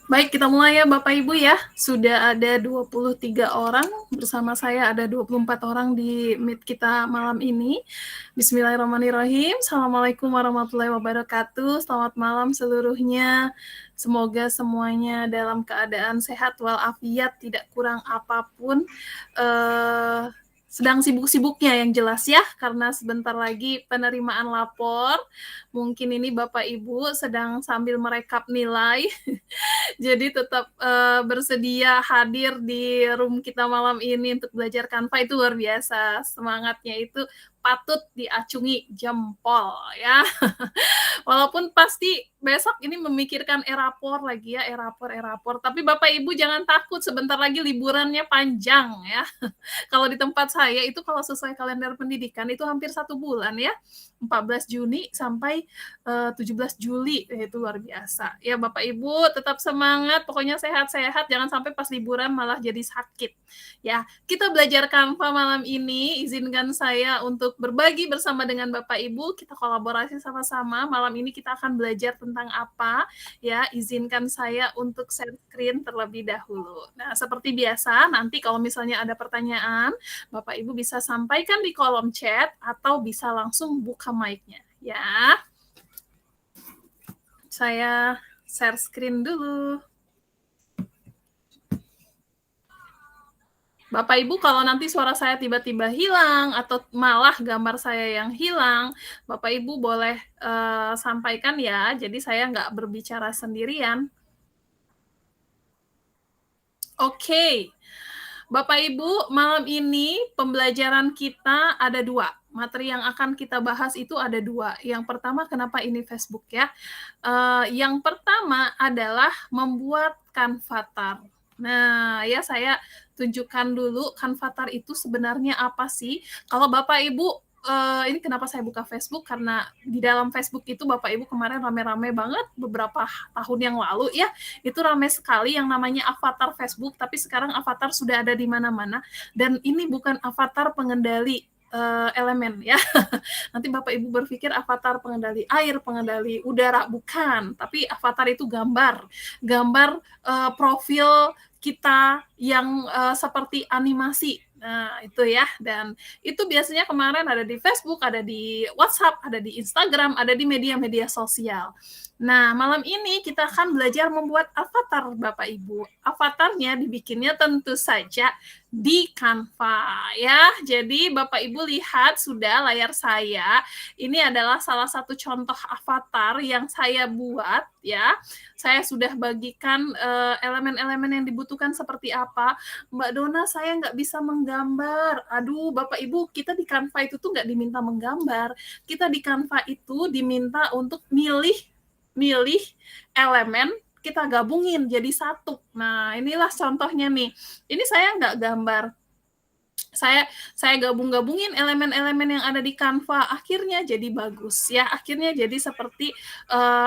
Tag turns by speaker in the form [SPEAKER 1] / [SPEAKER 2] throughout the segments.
[SPEAKER 1] Baik, kita mulai ya Bapak Ibu ya. Sudah ada 23 orang, bersama saya ada 24 orang di Meet kita malam ini. Bismillahirrahmanirrahim. Assalamualaikum warahmatullahi wabarakatuh. Selamat malam seluruhnya. Semoga semuanya dalam keadaan sehat walafiat, tidak kurang apapun. Sedang sibuk-sibuknya yang jelas ya, karena sebentar lagi penerimaan lapor. Mungkin ini Bapak Ibu sedang sambil merekap nilai. Jadi tetap bersedia hadir di room kita malam ini untuk belajar Canva itu luar biasa. Semangatnya itu patut diacungi jempol ya. Walaupun pasti besok ini memikirkan erapor lagi ya, erapor. Tapi Bapak Ibu jangan takut, sebentar lagi liburannya panjang ya. Kalau di tempat saya itu kalau sesuai kalender pendidikan itu hampir 1 bulan ya. 14 Juni sampai 17 Juli itu luar biasa. Ya Bapak Ibu tetap semangat, pokoknya sehat-sehat, jangan sampai pas liburan malah jadi sakit. Ya, kita belajar Canva malam ini. Izinkan saya untuk berbagi bersama dengan Bapak Ibu, kita kolaborasi sama-sama. Malam ini kita akan belajar tentang apa? Ya, izinkan saya untuk share screen terlebih dahulu. Nah, seperti biasa, nanti kalau misalnya ada pertanyaan, Bapak Ibu bisa sampaikan di kolom chat atau bisa langsung buka mic-nya ya. Saya share screen dulu. Bapak Ibu kalau nanti suara saya tiba-tiba hilang atau malah gambar saya yang hilang, Bapak Ibu boleh sampaikan ya, jadi saya nggak berbicara sendirian. Oke. Bapak Ibu, malam ini pembelajaran kita ada 2. Materi yang akan kita bahas itu ada 2. Yang pertama, kenapa ini Facebook ya? Yang pertama adalah membuat Canvatar. Nah, ya saya tunjukkan dulu Canvatar itu sebenarnya apa sih? Kalau Bapak Ibu ini kenapa saya buka Facebook, karena di dalam Facebook itu Bapak Ibu kemarin rame-rame banget beberapa tahun yang lalu ya, itu rame sekali yang namanya avatar Facebook, tapi sekarang avatar sudah ada di mana-mana, dan ini bukan avatar pengendali elemen ya. Nanti Bapak Ibu berpikir avatar pengendali air, pengendali udara, bukan, tapi avatar itu gambar profil kita yang seperti animasi. Nah, itu ya. Dan itu biasanya kemarin ada di Facebook, ada di WhatsApp, ada di Instagram, ada di media-media sosial. Nah, malam ini kita akan belajar membuat avatar, Bapak Ibu. Avatarnya dibikinnya tentu saja di Canva ya. Jadi Bapak Ibu lihat sudah layar saya. Ini adalah salah satu contoh avatar yang saya buat ya. Saya sudah bagikan elemen-elemen yang dibutuhkan seperti apa. Mbak Dona, saya nggak bisa menggambar. Aduh, Bapak Ibu, kita di Canva itu tuh nggak diminta menggambar. Kita di Canva itu diminta untuk milih elemen, kita gabungin jadi satu. Nah, inilah contohnya nih. Ini saya nggak gambar. Saya gabung-gabungin elemen-elemen yang ada di Canva, akhirnya jadi bagus ya. Akhirnya jadi seperti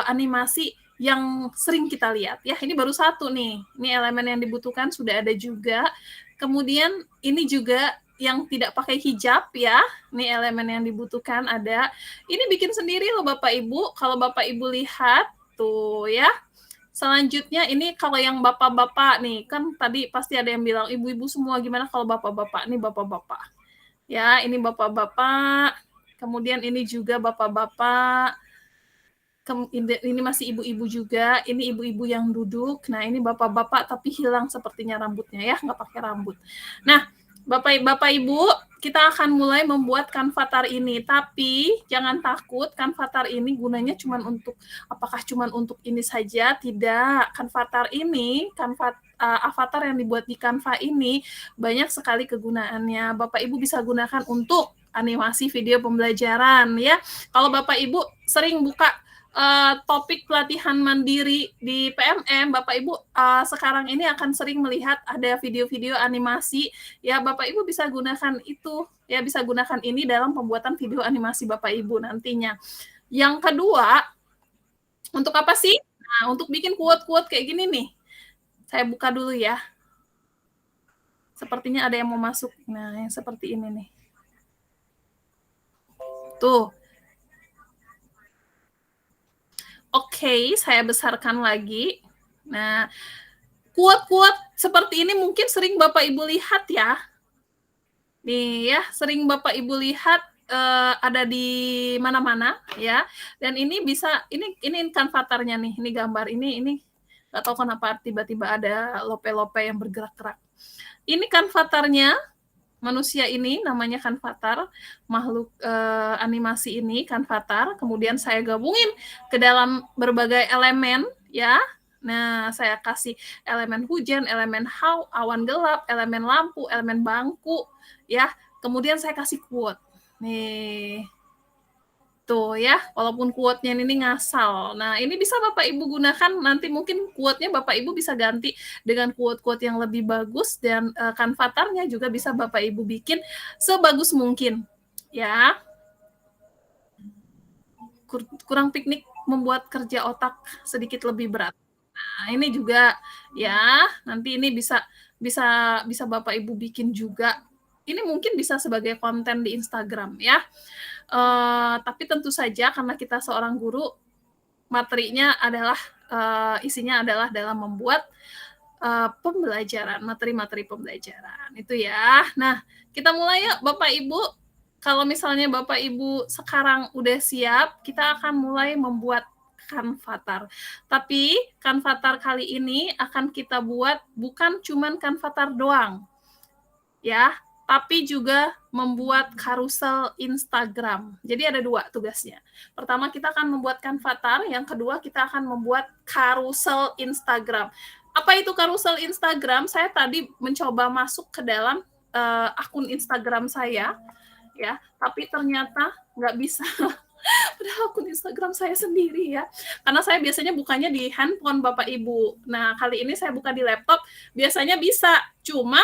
[SPEAKER 1] animasi yang sering kita lihat ya. Ini baru satu nih. Ini elemen yang dibutuhkan sudah ada juga. Kemudian ini juga yang tidak pakai hijab ya. Ini elemen yang dibutuhkan ada. Ini bikin sendiri loh Bapak Ibu. Kalau Bapak Ibu lihat tuh ya. Selanjutnya ini kalau yang bapak-bapak nih, kan tadi pasti ada yang bilang ibu-ibu semua, gimana kalau bapak-bapak? Ini bapak-bapak. Ya, ini bapak-bapak. Kemudian ini juga bapak-bapak. Ini masih ibu-ibu juga. Ini ibu-ibu yang duduk. Nah, ini bapak-bapak tapi hilang sepertinya rambutnya ya, nggak pakai rambut. Nah, Bapak Ibu, kita akan mulai membuat Canvatar ini. Tapi jangan takut, Canvatar ini gunanya apakah cuma untuk ini saja? Tidak. Canvatar ini, avatar yang dibuat di Canva ini banyak sekali kegunaannya. Bapak Ibu bisa gunakan untuk animasi video pembelajaran ya. Kalau Bapak Ibu sering buka topik pelatihan mandiri di PMM, Bapak Ibu sekarang ini akan sering melihat ada video-video animasi ya. Bapak Ibu bisa gunakan itu ya, bisa gunakan ini dalam pembuatan video animasi Bapak Ibu nantinya. Yang kedua, untuk apa sih? Nah, untuk bikin quote-quote kayak gini nih. Saya buka dulu ya. Sepertinya ada yang mau masuk. Nah, yang seperti ini nih. Tuh. Oke, saya besarkan lagi. Nah, quote-quote seperti ini mungkin sering Bapak Ibu lihat ya. Nih ya, sering Bapak Ibu lihat ada di mana-mana ya. Dan ini bisa ini kanvatarnya nih, ini gambar ini nggak tahu kenapa tiba-tiba ada lope-lope yang bergerak-gerak. Ini kanvatarnya manusia ini namanya kanvatar, makhluk animasi ini kanvatar, kemudian saya gabungin ke dalam berbagai elemen ya. Nah, saya kasih elemen hujan, elemen awan gelap, elemen lampu, elemen bangku ya. Kemudian saya kasih quote. Nih. Tuh ya, walaupun quote-nya ini ngasal. Nah, ini bisa Bapak Ibu gunakan, nanti mungkin quote-nya Bapak Ibu bisa ganti dengan quote-quote yang lebih bagus, dan kanvatarnya juga bisa Bapak Ibu bikin sebagus mungkin. Ya. Kurang piknik membuat kerja otak sedikit lebih berat. Nah, ini juga ya, nanti ini bisa Bapak Ibu bikin juga. Ini mungkin bisa sebagai konten di Instagram ya. Tapi tentu saja karena kita seorang guru, materinya adalah isinya adalah dalam membuat pembelajaran, materi-materi pembelajaran itu ya. Nah, kita mulai yuk Bapak Ibu. Kalau misalnya Bapak Ibu sekarang udah siap, kita akan mulai membuat kanvatar. Tapi kanvatar kali ini akan kita buat bukan cuman kanvatar doang. Ya, tapi juga membuat karusel Instagram. Jadi ada 2 tugasnya. Pertama kita akan membuat kanvatar, yang kedua kita akan membuat karusel Instagram. Apa itu karusel Instagram? Saya tadi mencoba masuk ke dalam akun Instagram saya, ya, tapi ternyata nggak bisa. Padahal akun Instagram saya sendiri ya. Karena saya biasanya bukanya di handphone Bapak Ibu. Nah, kali ini saya buka di laptop, biasanya bisa. Cuma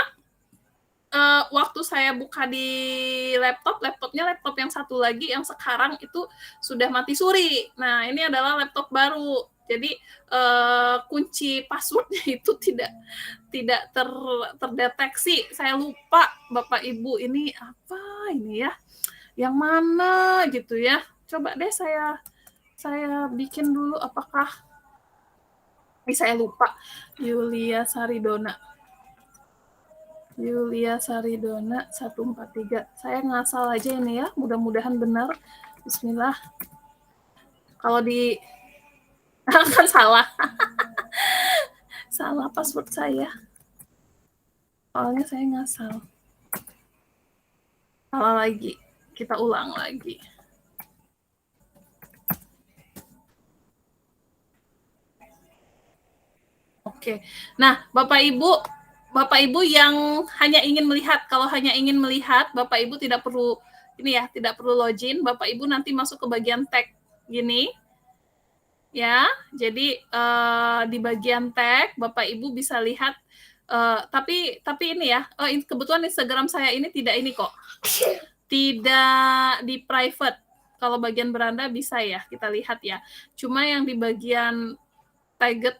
[SPEAKER 1] waktu saya buka di laptopnya laptop yang satu lagi yang sekarang itu sudah mati suri. Nah, ini adalah laptop baru. Jadi kunci passwordnya itu tidak terdeteksi. Saya lupa Bapak Ibu, ini apa ini ya? Yang mana gitu ya? Coba deh saya bikin dulu, apakah ini saya lupa. Yulia Saridona 143. Saya ngasal aja ini ya, mudah-mudahan benar. Bismillah. Kalau di kan salah. Salah password saya. Soalnya saya ngasal. Salah lagi. Kita ulang lagi. Oke. Nah, Bapak Ibu yang hanya ingin melihat, kalau hanya ingin melihat, Bapak Ibu tidak perlu ini ya, tidak perlu login. Bapak Ibu nanti masuk ke bagian tag gini. Ya, jadi di bagian tag Bapak Ibu bisa lihat, tapi ini ya, kebetulan Instagram saya ini tidak ini kok, tidak di private. Kalau bagian beranda bisa ya, kita lihat ya. Cuma yang di bagian tagged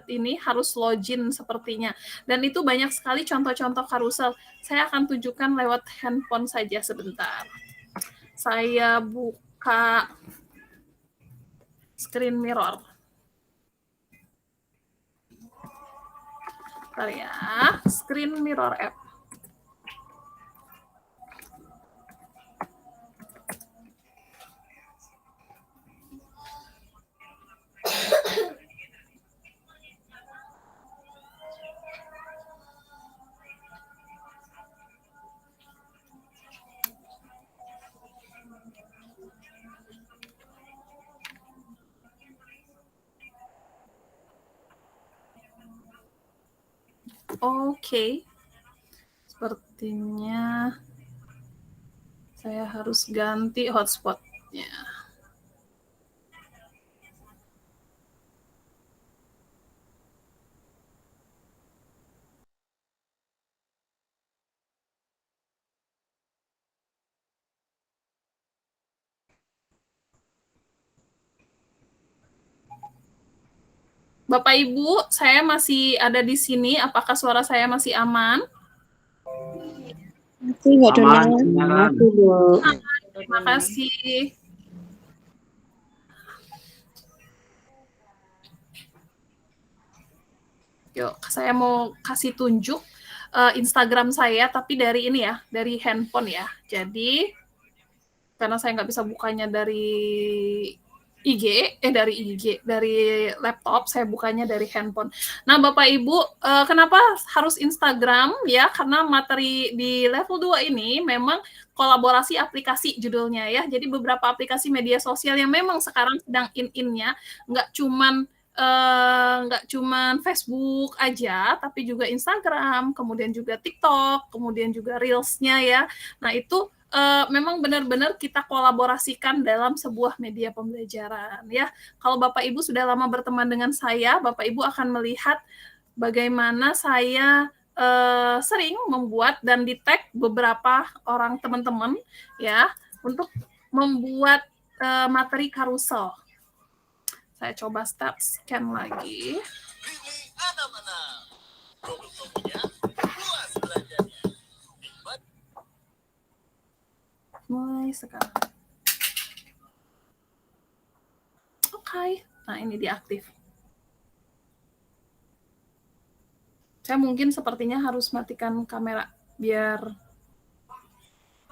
[SPEAKER 1] ini harus login sepertinya. Dan itu banyak sekali contoh-contoh karusel. Saya akan tunjukkan lewat handphone saja sebentar. Saya buka screen mirror. Bentar ya, screen mirror app. Oke. Sepertinya saya harus ganti hotspotnya. Bapak Ibu, saya masih ada di sini. Apakah suara saya masih aman?
[SPEAKER 2] Masih nggak dengar.
[SPEAKER 1] Terima kasih. Yuk, saya mau kasih tunjuk Instagram saya, tapi dari ini ya, dari handphone ya. Jadi, karena saya nggak bisa bukanya dari dari laptop, saya bukanya dari handphone. Nah, Bapak Ibu, kenapa harus Instagram ya? Karena materi di level 2 ini memang kolaborasi aplikasi judulnya ya. Jadi beberapa aplikasi media sosial yang memang sekarang sedang in-in-nya, nggak cuman Facebook aja, tapi juga Instagram, kemudian juga TikTok, kemudian juga Reels-nya ya. Nah, itu memang benar-benar kita kolaborasikan dalam sebuah media pembelajaran ya. Kalau Bapak Ibu sudah lama berteman dengan saya, Bapak Ibu akan melihat bagaimana saya sering membuat dan di-tag beberapa orang teman-teman ya untuk membuat materi karusel. Saya coba start scan lagi. Mulai sekarang. Oke. Nah, ini diaktif. Saya mungkin sepertinya harus matikan kamera biar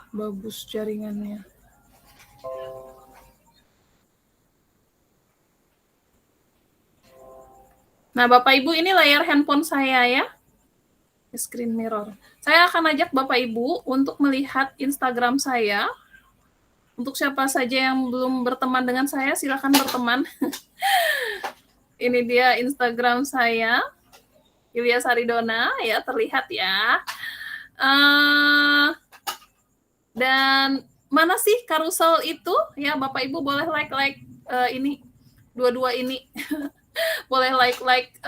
[SPEAKER 1] bagus jaringannya. Nah, Bapak Ibu, ini layar handphone saya ya. Screen mirror. Saya akan ajak Bapak Ibu untuk melihat Instagram saya. Untuk siapa saja yang belum berteman dengan saya, silakan berteman. Ini dia Instagram saya, Yulia Saridona, ya terlihat ya. Dan mana sih karusel itu? Ya, Bapak Ibu boleh like ini, dua-dua ini. Boleh like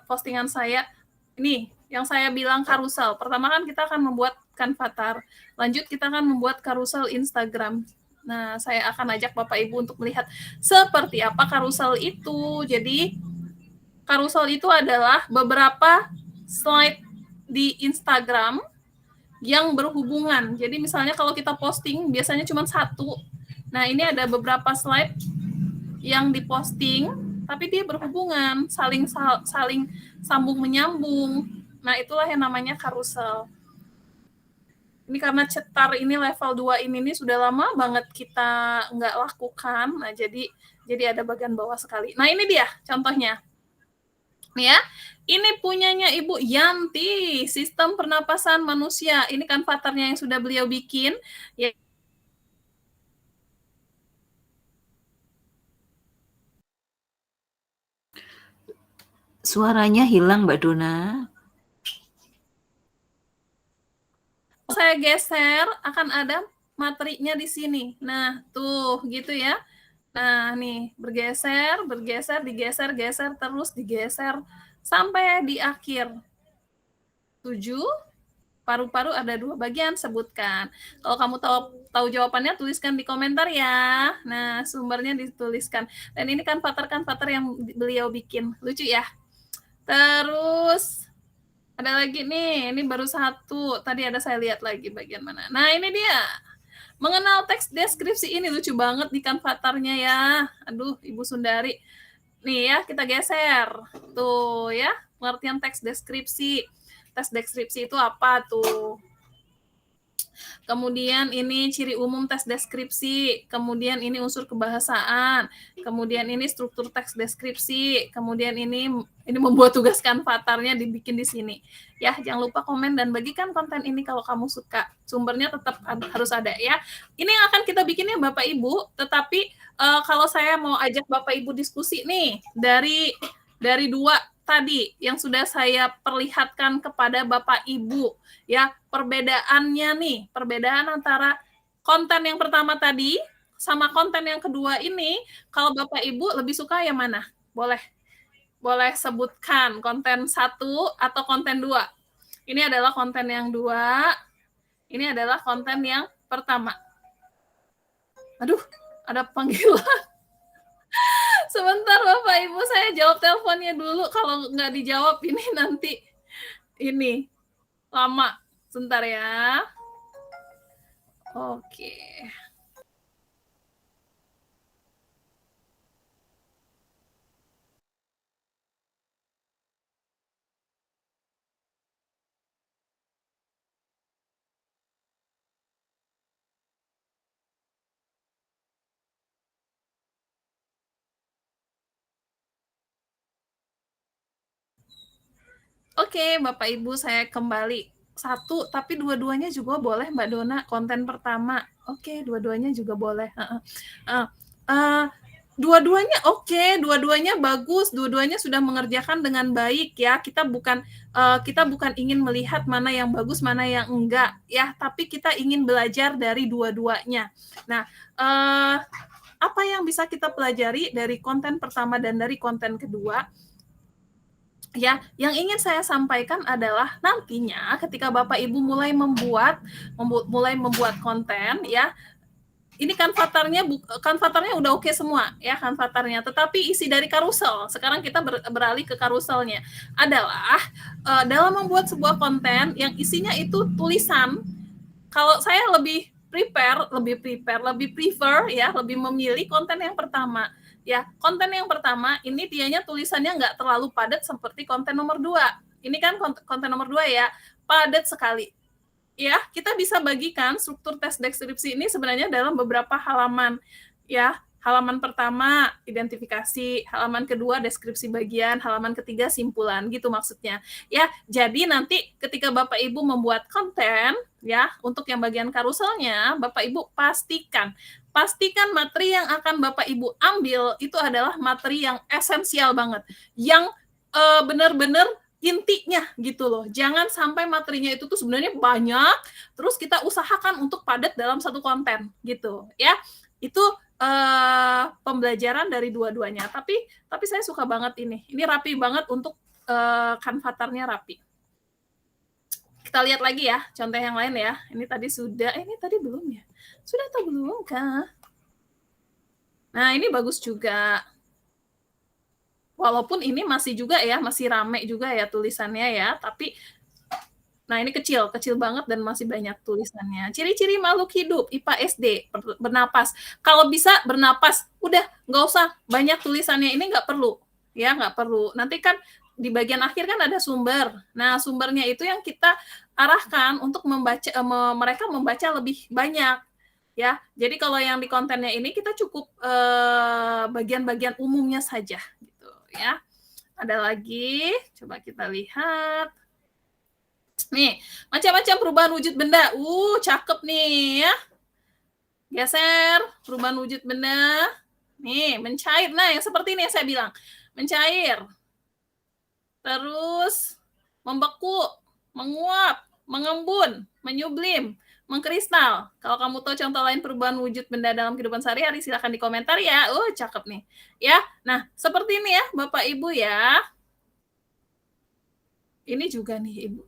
[SPEAKER 1] postingan saya. Ini yang saya bilang karusel. Pertama kan kita akan membuat Kanvatar. Lanjut kita akan membuat karusel Instagram. Nah, saya akan ajak Bapak Ibu untuk melihat seperti apa karusel itu. Jadi, karusel itu adalah beberapa slide di Instagram yang berhubungan. Jadi misalnya kalau kita posting biasanya cuma satu. Nah, ini ada beberapa slide yang diposting, tapi dia berhubungan, saling sambung menyambung. Nah, itulah yang namanya karusel. Ini karena cetar ini level 2 ini sudah lama banget kita nggak lakukan. Nah, jadi ada bagian bawah sekali. Nah, ini dia contohnya. Nih ya, ini punyanya Ibu Yanti, sistem pernapasan manusia. Ini kan patternnya yang sudah beliau bikin. Ya,
[SPEAKER 2] Suaranya hilang, Mbak Dona.
[SPEAKER 1] saya geser, akan ada materinya di sini. Nah, tuh gitu ya. Nah, nih, bergeser, digeser, geser, terus digeser sampai di akhir. 7, paru-paru ada 2 bagian, sebutkan. Kalau kamu tahu jawabannya, tuliskan di komentar ya. Nah, sumbernya dituliskan. Dan ini kan pattern yang beliau bikin. Lucu ya. Terus ada lagi nih, ini baru satu. Tadi ada saya lihat lagi bagian mana. Nah, ini dia. Mengenal teks deskripsi ini lucu banget di Kanvatarnya ya. Aduh, Ibu Sundari. Nih ya, kita geser. Tuh ya, pengertian teks deskripsi. Teks deskripsi itu apa tuh? Kemudian ini ciri umum teks deskripsi, kemudian ini unsur kebahasaan, kemudian ini struktur teks deskripsi, kemudian ini membuat tugas Kanvatarnya dibikin di sini. Ya, jangan lupa komen dan bagikan konten ini kalau kamu suka. Sumbernya tetap harus ada ya. Ini yang akan kita bikinnya Bapak Ibu, tetapi kalau saya mau ajak Bapak Ibu diskusi nih dari 2 tadi yang sudah saya perlihatkan kepada Bapak Ibu ya, perbedaan antara konten yang pertama tadi sama konten yang kedua ini, kalau Bapak Ibu lebih suka yang mana? Boleh sebutkan konten 1 atau konten 2. Ini adalah konten yang 2, ini adalah konten yang pertama. Aduh, ada panggilan. Sebentar Bapak Ibu, saya jawab teleponnya dulu. Kalau nggak dijawab ini nanti ini lama. Sebentar ya. Oke. Oke, Bapak Ibu, saya kembali. Satu, tapi dua-duanya juga boleh, Mbak Dona, konten pertama. Oke, dua-duanya juga boleh. Dua-duanya oke, dua-duanya bagus, dua-duanya sudah mengerjakan dengan baik ya. Kita bukan ingin melihat mana yang bagus, mana yang enggak ya, tapi kita ingin belajar dari dua-duanya. Nah, apa yang bisa kita pelajari dari konten pertama dan dari konten kedua? Ya, yang ingin saya sampaikan adalah nantinya ketika Bapak Ibu mulai membuat konten ya, ini kanvatarnya udah oke semua ya, kanvatarnya, tetapi isi dari karusel, sekarang kita beralih ke karuselnya, adalah dalam membuat sebuah konten yang isinya itu tulisan. Kalau saya lebih prefer ya, lebih memilih konten yang pertama. Ya, konten yang pertama ini dianya tulisannya nggak terlalu padat seperti konten nomor 2. Ini kan konten nomor 2 ya, padat sekali. Ya, kita bisa bagikan struktur tes deskripsi ini sebenarnya dalam beberapa halaman. Ya, halaman pertama identifikasi, halaman kedua deskripsi bagian, halaman ketiga simpulan, gitu maksudnya. Ya, jadi nanti ketika Bapak Ibu membuat konten, ya, untuk yang bagian karuselnya, Bapak Ibu pastikan materi yang akan Bapak Ibu ambil itu adalah materi yang esensial banget, yang benar-benar intinya gitu loh. Jangan sampai materinya itu tuh sebenarnya banyak, terus kita usahakan untuk padat dalam satu konten gitu ya. Itu pembelajaran dari dua-duanya. Tapi saya suka banget ini. Ini rapi banget untuk kanvatarnya rapi. Kita lihat lagi ya, contoh yang lain ya. Ini tadi sudah, ini tadi belum ya? Sudah atau belum kah? Nah, ini bagus juga. Walaupun ini masih juga ya, masih rame juga ya tulisannya ya, tapi nah ini kecil banget dan masih banyak tulisannya. Ciri-ciri makhluk hidup, IPA SD, bernapas. Kalau bisa bernapas, udah nggak usah banyak tulisannya, ini nggak perlu. Ya, nggak perlu. Nanti kan di bagian akhir kan ada sumber. Nah, sumbernya itu yang kita arahkan untuk mereka membaca lebih banyak. Ya, jadi kalau yang di kontennya ini kita cukup bagian-bagian umumnya saja. Gitu ya. Ada lagi, coba kita lihat. Nih, macam-macam perubahan wujud benda. Cakep nih ya. Geser, perubahan wujud benda. Nih, mencair. Nah, yang seperti ini yang saya bilang. Mencair. Terus, membeku, menguap, mengembun, menyublim, mengkristal. Kalau kamu tahu contoh lain perubahan wujud benda dalam kehidupan sehari-hari, silahkan di komentar ya. Cakep nih. Ya, nah, seperti ini ya, Bapak Ibu ya. Ini juga nih Ibu,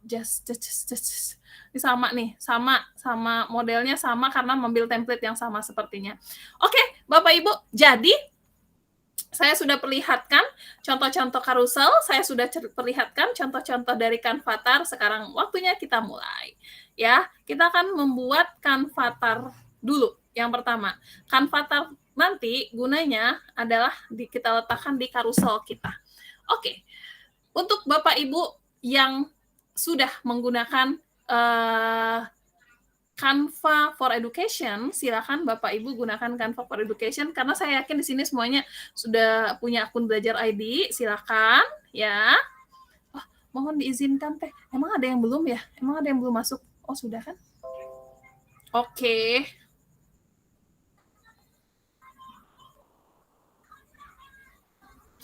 [SPEAKER 1] ini sama nih, sama modelnya sama karena mengambil template yang sama sepertinya. Oke, Bapak Ibu, jadi saya sudah perlihatkan contoh-contoh karusel, saya sudah perlihatkan contoh-contoh dari kanvatar, sekarang waktunya kita mulai. Ya, kita akan membuat kanvatar dulu. Yang pertama, kanvatar nanti gunanya adalah kita letakkan di karusel kita. Oke, untuk Bapak Ibu yang sudah menggunakan Canva for Education, silakan Bapak Ibu gunakan Canva for Education karena saya yakin di sini semuanya sudah punya akun belajar ID, silakan ya. Mohon diizinkan Teh. Emang ada yang belum ya? Emang ada yang belum masuk? Oh, sudah kan? Oke.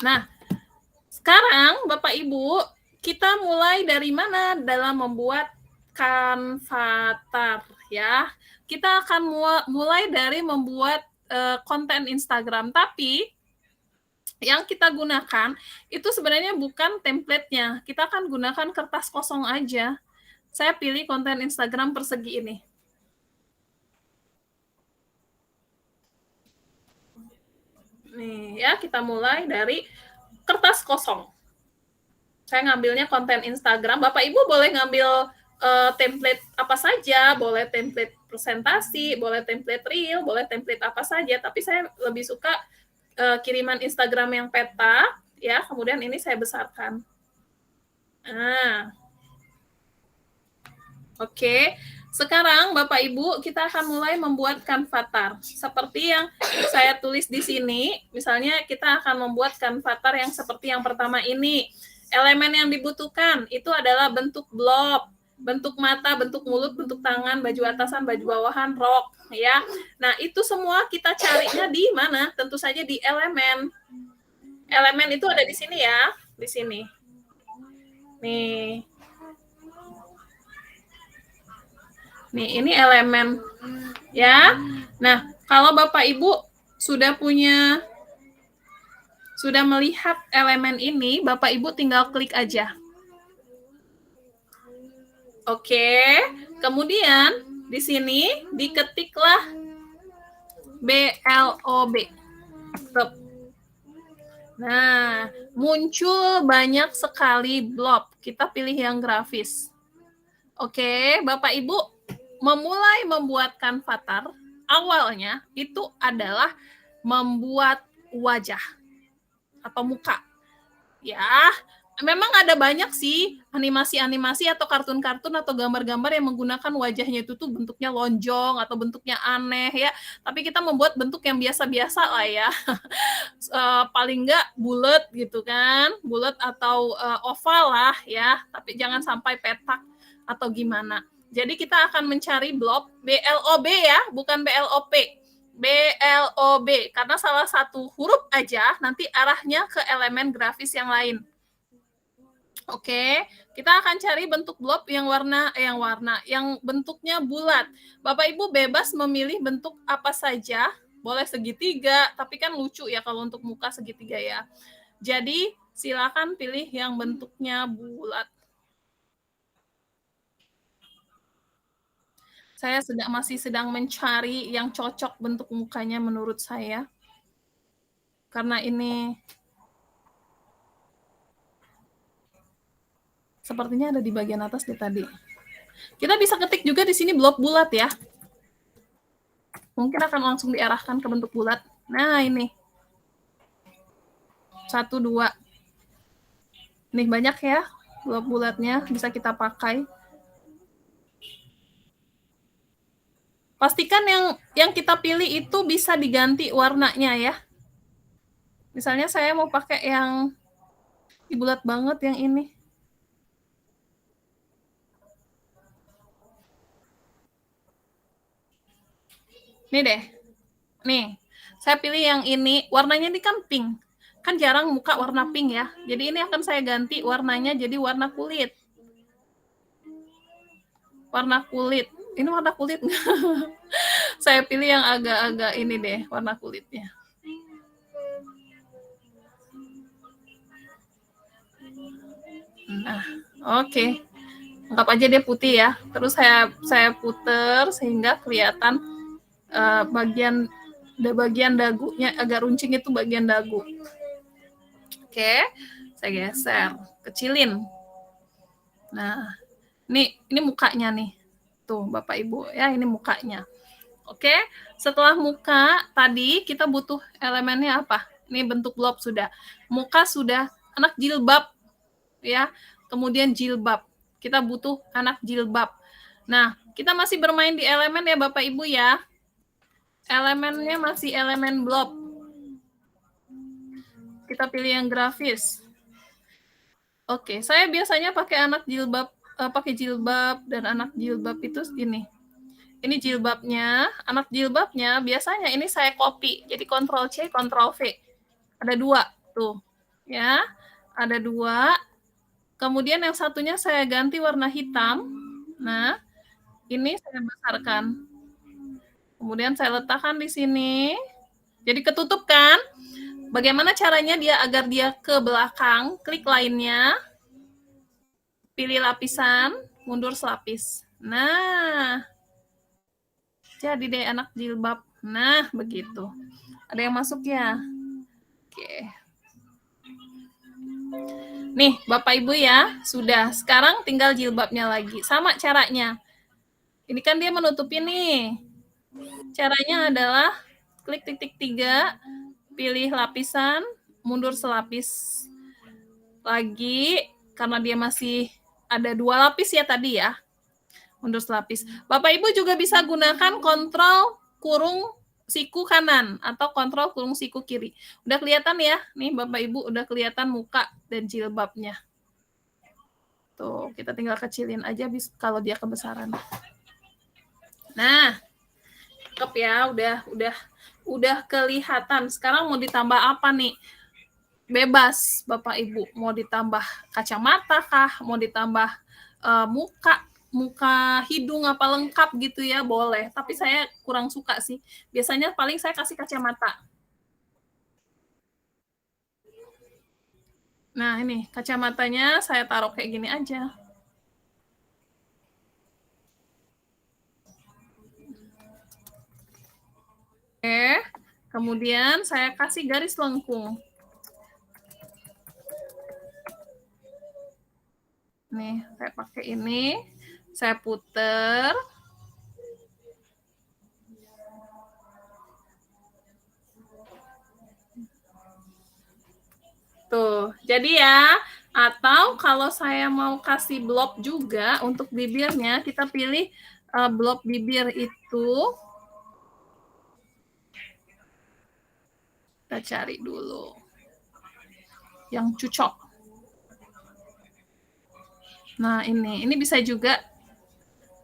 [SPEAKER 1] Nah, sekarang Bapak Ibu, kita mulai dari mana dalam membuat kanvatar ya. Kita akan mulai dari membuat konten Instagram, tapi yang kita gunakan itu sebenarnya bukan template-nya. Kita akan gunakan kertas kosong aja. Saya pilih konten Instagram persegi ini. Nih ya, kita mulai dari kertas kosong. Saya ngambilnya konten Instagram. Bapak Ibu boleh ngambil template apa saja, boleh template presentasi, boleh template reel, boleh template apa saja, tapi saya lebih suka kiriman Instagram yang peta, ya, kemudian ini saya besarkan. Oke. Sekarang Bapak Ibu, kita akan mulai membuat kanvatar. Seperti yang saya tulis di sini, misalnya kita akan membuat kanvatar yang seperti yang pertama ini. Elemen yang dibutuhkan itu adalah bentuk blob, bentuk mata, bentuk mulut, bentuk tangan, baju atasan, baju bawahan, rok, ya. Nah, itu semua kita carinya di mana? Tentu saja di elemen. Elemen itu ada di sini ya, di sini. Nih. Nih, ini elemen ya. Nah, kalau Bapak Ibu sudah melihat elemen ini, Bapak Ibu tinggal klik aja. Oke, kemudian di sini diketiklah BLOB. Nah, muncul banyak sekali blob. Kita pilih yang grafis. Oke, Bapak Ibu memulai membuatkan avatar, awalnya itu adalah membuat wajah atau muka. Ya, memang ada banyak sih animasi-animasi atau kartun-kartun atau gambar-gambar yang menggunakan wajahnya itu tuh bentuknya lonjong atau bentuknya aneh ya. Tapi kita membuat bentuk yang biasa-biasa lah ya. Paling enggak bulat gitu kan, bulat atau oval lah ya. Tapi jangan sampai petak atau gimana. Jadi kita akan mencari blob BLOB ya, bukan BLOP. BLOB, karena salah satu huruf aja nanti arahnya ke elemen grafis yang lain. Oke, kita akan cari bentuk blob yang bentuknya bulat. Bapak Ibu bebas memilih bentuk apa saja, boleh segitiga, tapi kan lucu ya kalau untuk muka segitiga ya. Jadi silakan pilih yang bentuknya bulat. Saya masih sedang mencari yang cocok bentuk mukanya menurut saya. Karena ini sepertinya ada di bagian atas deh tadi. Kita bisa ketik juga di sini blob bulat ya. Mungkin akan langsung diarahkan ke bentuk bulat. Nah, ini. 1, 2. Nih banyak ya blob bulatnya, bisa kita pakai. Pastikan yang kita pilih itu bisa diganti warnanya ya. Misalnya saya mau pakai yang bulat banget yang ini. Nih deh. Nih, saya pilih yang ini. Warnanya ini kan pink. Kan jarang muka warna pink ya. Jadi ini akan saya ganti warnanya jadi warna kulit. Warna kulit. Ini warna kulit nggak? Saya pilih yang agak-agak ini deh, warna kulitnya. Nah, oke. Anggap aja dia putih ya. Terus saya puter sehingga kelihatan bagian dagunya agak runcing, itu bagian dagu. Oke, saya geser, kecilin. Nah, ini mukanya nih. Tuh, Bapak Ibu ya, ini mukanya. Oke, setelah muka tadi kita butuh elemennya apa? Ini bentuk blob sudah. Muka sudah, anak jilbab ya. Kemudian jilbab. Kita butuh anak jilbab. Nah, kita masih bermain di elemen ya Bapak Ibu ya. Elemennya masih elemen blob. Kita pilih yang grafis. Oke, saya biasanya pakai pakai jilbab, dan anak jilbab itu ini. Ini jilbabnya, anak jilbabnya biasanya ini saya copy. Jadi Ctrl C, Ctrl V. Ada 2 tuh. Ya. Ada 2. Kemudian yang satunya saya ganti warna hitam. Nah, ini saya besarkan. Kemudian saya letakkan di sini. Jadi ketutup kan? Bagaimana caranya agar dia ke belakang? Klik lainnya. Pilih lapisan, mundur selapis. Nah, jadi deh anak jilbab. Nah, begitu. Ada yang masuk ya? Oke. Nih, Bapak Ibu ya, sudah. Sekarang tinggal jilbabnya lagi. Sama caranya. Ini kan dia menutupi nih. Caranya adalah klik titik 3, pilih lapisan, mundur selapis lagi, karena dia masih ada 2 lapis ya tadi ya. Mundur selapis. Bapak Ibu juga bisa gunakan kontrol kurung siku kanan atau kontrol kurung siku kiri. Udah kelihatan ya? Nih Bapak Ibu udah kelihatan muka dan jilbabnya. Tuh, kita tinggal kecilin aja kalau dia kebesaran. Nah, cakep ya, udah kelihatan. Sekarang mau ditambah apa nih? Bebas, Bapak Ibu. Mau ditambah kacamata kah? Mau ditambah muka, hidung apa lengkap gitu ya, boleh. Tapi saya kurang suka sih. Biasanya paling saya kasih kacamata. Nah, ini kacamatanya saya taruh kayak gini aja. Oke, kemudian saya kasih garis lengkung. Nih, saya pakai ini. Saya puter. Tuh, jadi ya. Atau kalau saya mau kasih blob juga untuk bibirnya, kita pilih blob bibir itu. Kita cari dulu yang cocok. Nah, ini bisa juga.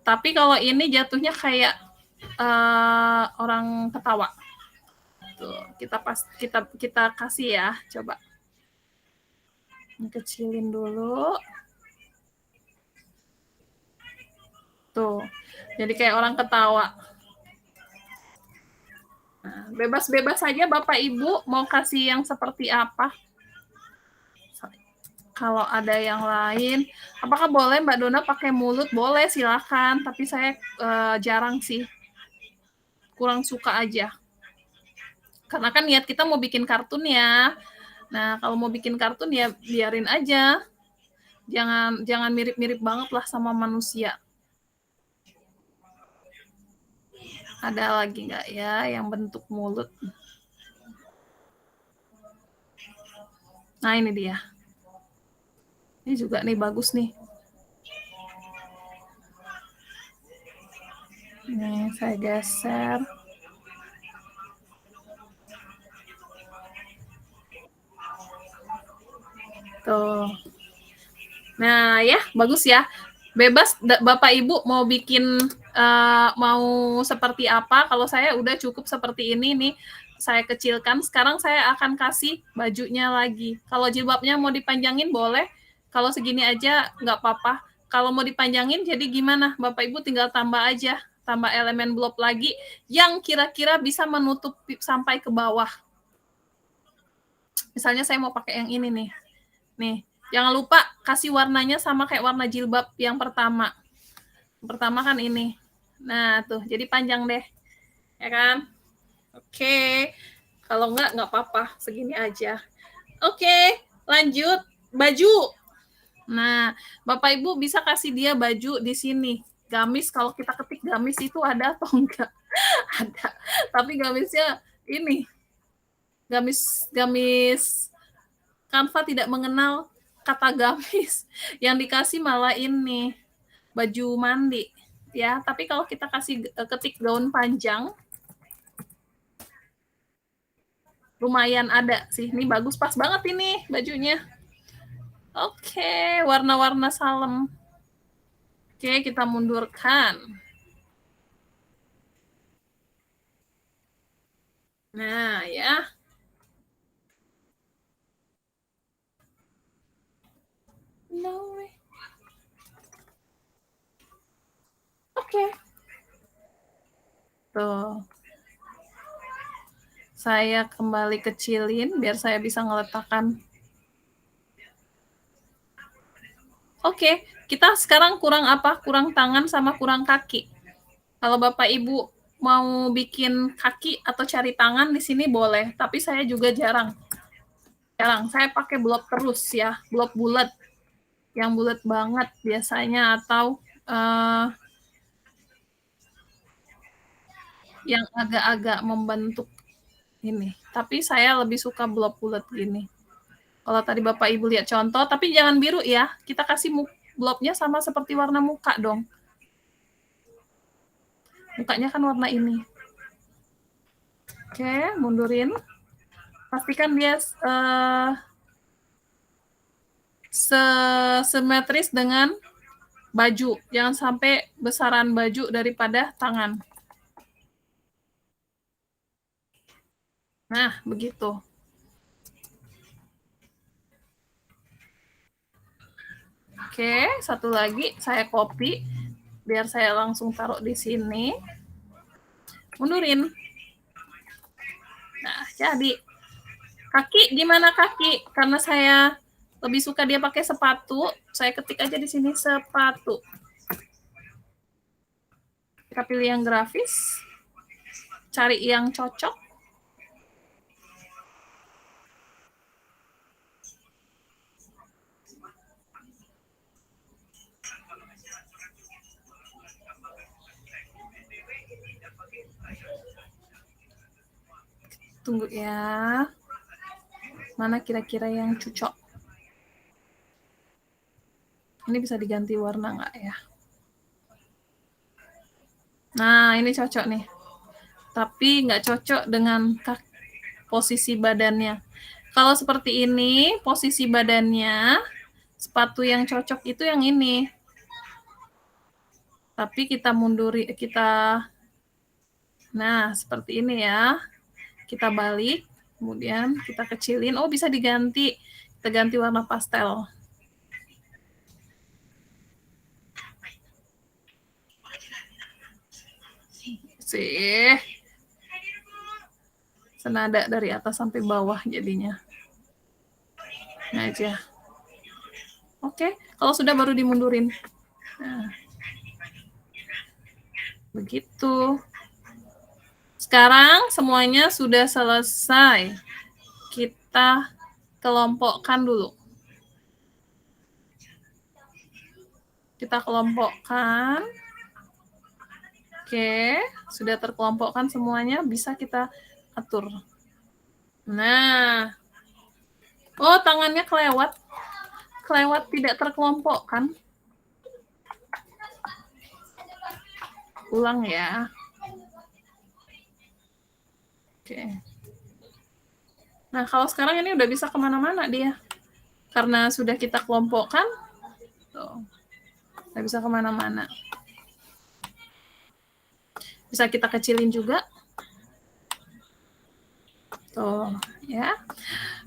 [SPEAKER 1] Tapi kalau ini jatuhnya kayak orang ketawa. Tuh, kita kasih ya, coba. Kecilin dulu. Tuh, jadi kayak orang ketawa. Nah, bebas-bebas saja Bapak Ibu mau kasih yang seperti apa. Kalau ada yang lain, apakah boleh Mbak Dona pakai mulut? Boleh, silakan. Tapi saya jarang sih. Kurang suka aja. Karena kan niat kita mau bikin kartun ya. Nah, kalau mau bikin kartun ya biarin aja. Jangan mirip-mirip banget lah sama manusia. Ada lagi nggak ya yang bentuk mulut? Nah, ini dia. Ini juga nih bagus nih. Nih, saya geser. Tuh. Nah, ya, bagus ya. Bebas Bapak Ibu mau bikin mau seperti apa. Kalau saya udah cukup seperti ini nih. Saya kecilkan. Sekarang saya akan kasih bajunya lagi. Kalau jilbabnya mau dipanjangin boleh. Kalau segini aja nggak apa-apa. Kalau mau dipanjangin jadi gimana? Bapak Ibu tinggal tambah aja. Tambah elemen blob lagi yang kira-kira bisa menutup sampai ke bawah. Misalnya saya mau pakai yang ini nih. Nih, jangan lupa kasih warnanya sama kayak warna jilbab yang pertama. Yang pertama kan ini. Nah, tuh, jadi panjang deh. Ya kan? Oke. Kalau nggak apa-apa. Segini aja. Oke, lanjut. Baju. Nah, Bapak Ibu bisa kasih dia baju di sini. Gamis, kalau kita ketik gamis itu ada atau enggak? Ada. Tapi gamisnya ini. Gamis Canva tidak mengenal kata gamis. Yang dikasih malah ini baju mandi ya. Tapi kalau kita kasih ketik gaun panjang, lumayan ada sih. Ini bagus, pas banget ini bajunya. Oke, warna-warna salem. Oke, kita mundurkan. Nah, ya. No way. Oke. Tuh. Saya kembali kecilin biar saya bisa ngeletakkan. Oke, kita sekarang kurang apa? Kurang tangan sama kurang kaki. Kalau Bapak Ibu mau bikin kaki atau cari tangan di sini boleh, tapi saya juga jarang. Saya pakai blob terus ya, blob bulat. Yang bulat banget biasanya atau yang agak-agak membentuk ini. Tapi saya lebih suka blob bulat gini. Kalau tadi Bapak Ibu lihat contoh, tapi jangan biru ya. Kita kasih blobnya sama seperti warna muka dong. Mukanya kan warna ini. Oke, mundurin. Pastikan dia simetris dengan baju. Jangan sampai besaran baju daripada tangan. Nah, begitu. Oke, satu lagi saya copy biar saya langsung taruh di sini. Mundurin. Nah, jadi kaki gimana kaki? Karena saya lebih suka dia pakai sepatu, saya ketik aja di sini sepatu. Kita pilih yang grafis, cari yang cocok. Tunggu ya. Mana kira-kira yang cocok? Ini bisa diganti warna nggak ya? Nah, ini cocok nih. Tapi nggak cocok dengan posisi badannya. Kalau seperti ini, posisi badannya, sepatu yang cocok itu yang ini. Tapi kita munduri, nah seperti ini ya. Kita balik, kemudian kita kecilin. Oh, bisa diganti. Kita ganti warna pastel. Sih. Senada dari atas sampai bawah jadinya. Nah aja. Oke, kalau sudah baru dimundurin. Nah. Begitu. Sekarang semuanya sudah selesai. Kita kelompokkan dulu. Kita kelompokkan. Oke, sudah terkelompokkan semuanya, bisa kita atur. Nah. Oh, tangannya kelewat. Kelewat tidak terkelompokkan. Ulang ya. Oke. Nah, kalau sekarang ini udah bisa kemana-mana dia. Karena sudah kita kelompokkan, tuh, udah bisa kemana-mana. Bisa kita kecilin juga. Tuh, ya.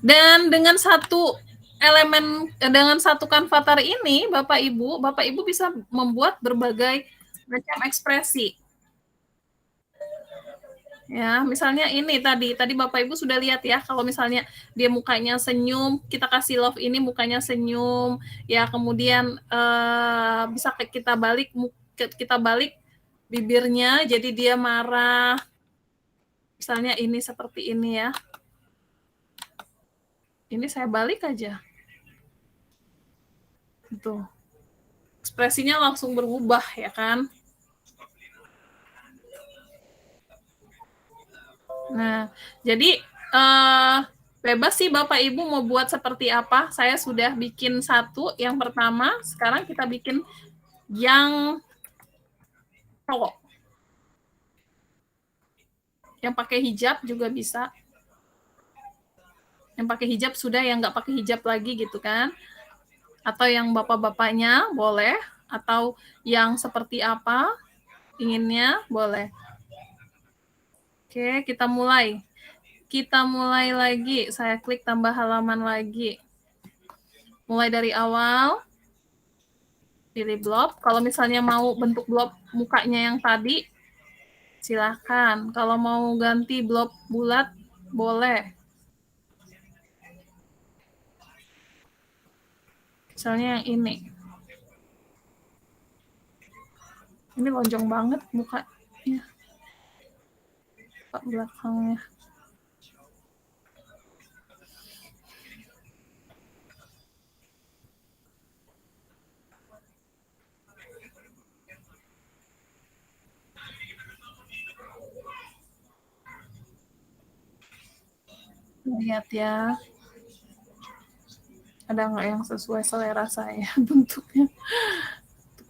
[SPEAKER 1] Dan dengan satu elemen, dengan satu kanvatar ini, Bapak Ibu bisa membuat berbagai macam ekspresi. Ya, misalnya ini tadi Bapak Ibu sudah lihat ya, kalau misalnya dia mukanya senyum, kita kasih love ini mukanya senyum, ya kemudian bisa kita balik bibirnya jadi dia marah. Misalnya ini seperti ini ya. Ini saya balik aja. Tuh. Ekspresinya langsung berubah ya kan? Nah, jadi bebas sih Bapak Ibu mau buat seperti apa. Saya sudah bikin satu yang pertama, sekarang kita bikin yang cowok. Yang pakai hijab juga bisa. Yang pakai hijab sudah, yang nggak pakai hijab lagi gitu kan. Atau yang bapak-bapaknya boleh, atau yang seperti apa inginnya boleh. Oke, kita mulai. Kita mulai lagi. Saya klik tambah halaman lagi. Mulai dari awal. Pilih blob. Kalau misalnya mau bentuk blob mukanya yang tadi, silahkan. Kalau mau ganti blob bulat, boleh. Misalnya yang ini. Ini lonjong banget mukanya. Pak belakangnya. Lihat ya. Ada nggak yang sesuai selera saya bentuknya?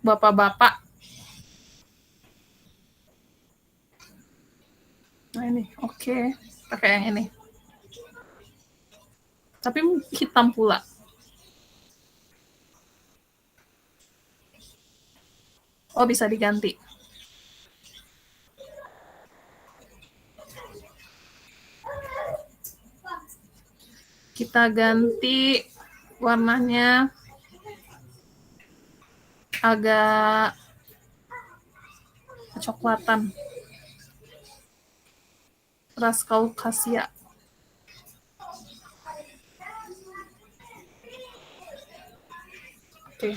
[SPEAKER 1] Bapak-bapak. Nah ini, oke. Pakai yang ini. Tapi hitam pula. Oh, bisa diganti. Kita ganti warnanya agak kecoklatan. Ras Kaukasia. Oke.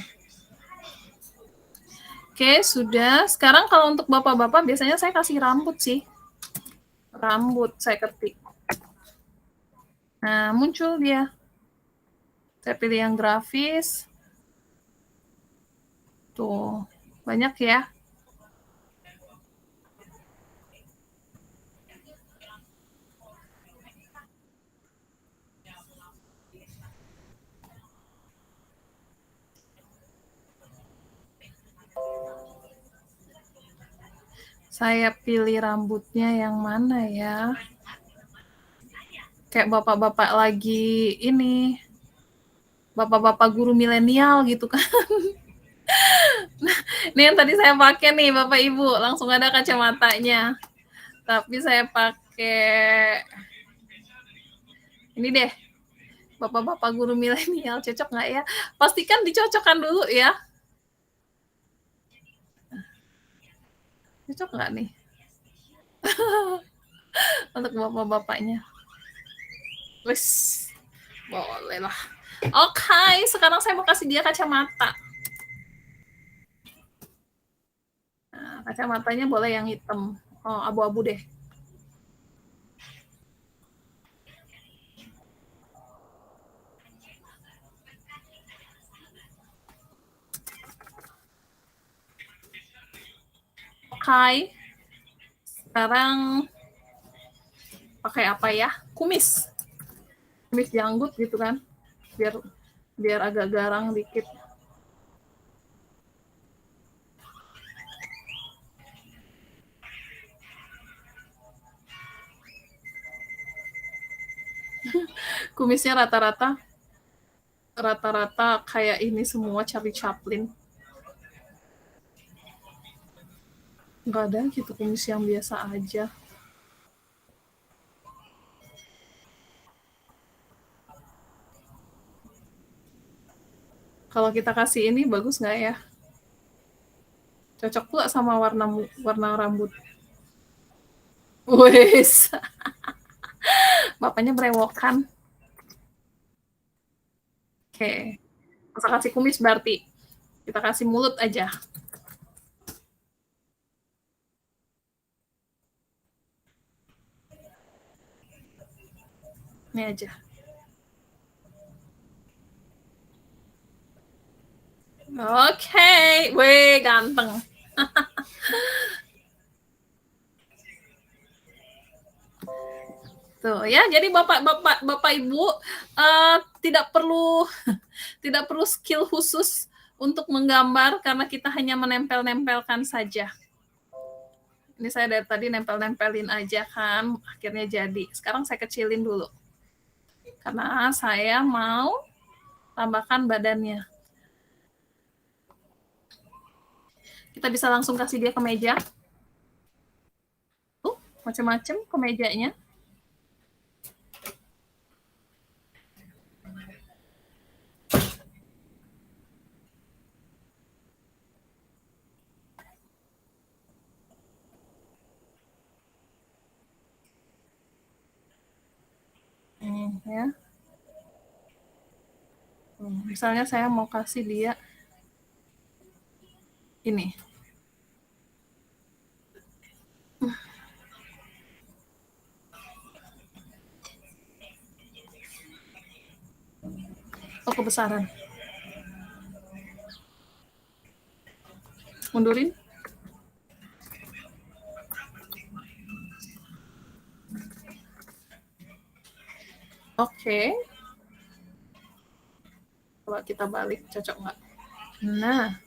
[SPEAKER 1] Oke, sudah. Sekarang kalau untuk bapak-bapak biasanya saya kasih rambut sih. Rambut saya ketik. Nah, muncul dia. Saya pilih yang grafis. Tuh, banyak ya. Saya pilih rambutnya yang mana ya? Kayak bapak-bapak lagi ini. Bapak-bapak guru milenial gitu kan. Ini yang tadi saya pakai nih Bapak Ibu, langsung ada kacamatanya. Tapi saya pakai ini deh. Bapak-bapak guru milenial cocok nggak ya? Pastikan dicocokkan dulu ya. Cocok nggak nih? Untuk bapak-bapaknya. Wes, boleh lah. Oke, sekarang saya mau kasih dia kacamata. Nah, kacamatanya boleh yang hitam. Oh, abu-abu deh. Oke. Sekarang pakai apa ya? Kumis. Kumis janggut gitu kan. Biar agak garang dikit. Kumisnya rata-rata kayak ini semua Charlie Chaplin. Nggak ada gitu kumis yang biasa aja. Kalau kita kasih ini bagus nggak ya? Cocok pula sama warna rambut. Wes, bapaknya berewokan. Oke, masa kasih kumis berarti kita kasih mulut aja. Ini aja. Oke, weh ganteng. Tuh ya, jadi bapak ibu tidak perlu tidak perlu skill khusus untuk menggambar karena kita hanya menempel-nempelkan saja. Ini saya dari tadi nempel-nempelin aja kan, akhirnya jadi. Sekarang saya kecilin dulu. Karena saya mau tambahkan badannya. Kita bisa langsung kasih dia ke meja. Tuh, macam-macam ke mejanya. Ya. Misalnya saya mau kasih dia ini. Oh, kebesaran. Mundurin. Oke. Coba kita balik, cocok nggak? Nah.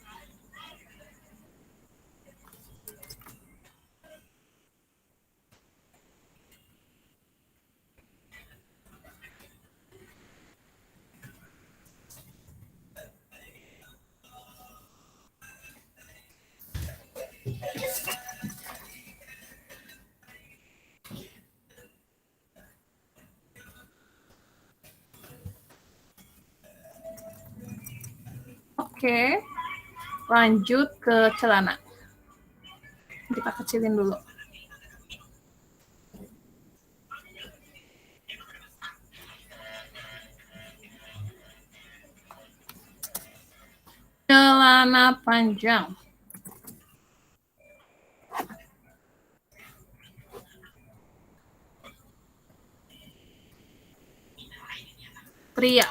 [SPEAKER 1] Oke, lanjut ke celana. Kita kecilin dulu. Celana panjang. Pria.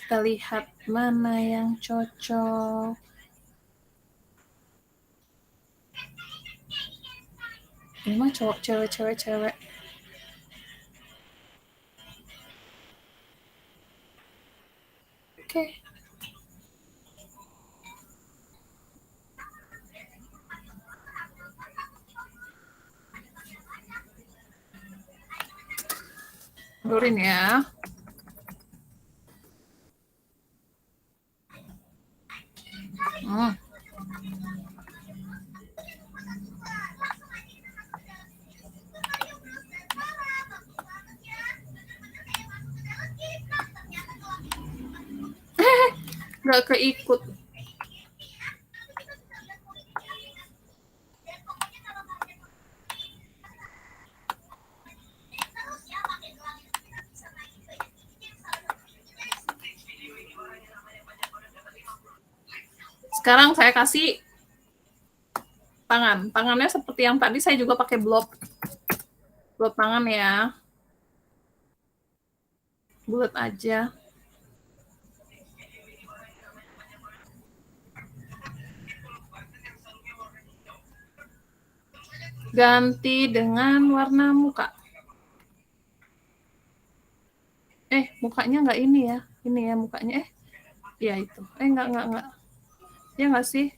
[SPEAKER 1] Kita lihat mana yang cocok. Ini mah cowok, cewek. Oke. Mundurin ya. Nggak keikut. Sekarang saya kasih tangan. Tangannya seperti yang tadi saya juga pakai blob. Blob tangan ya. Bulat aja. Ganti dengan warna muka. Mukanya nggak ini ya. Ini ya mukanya. Ya itu. Nggak. Ya nggak sih?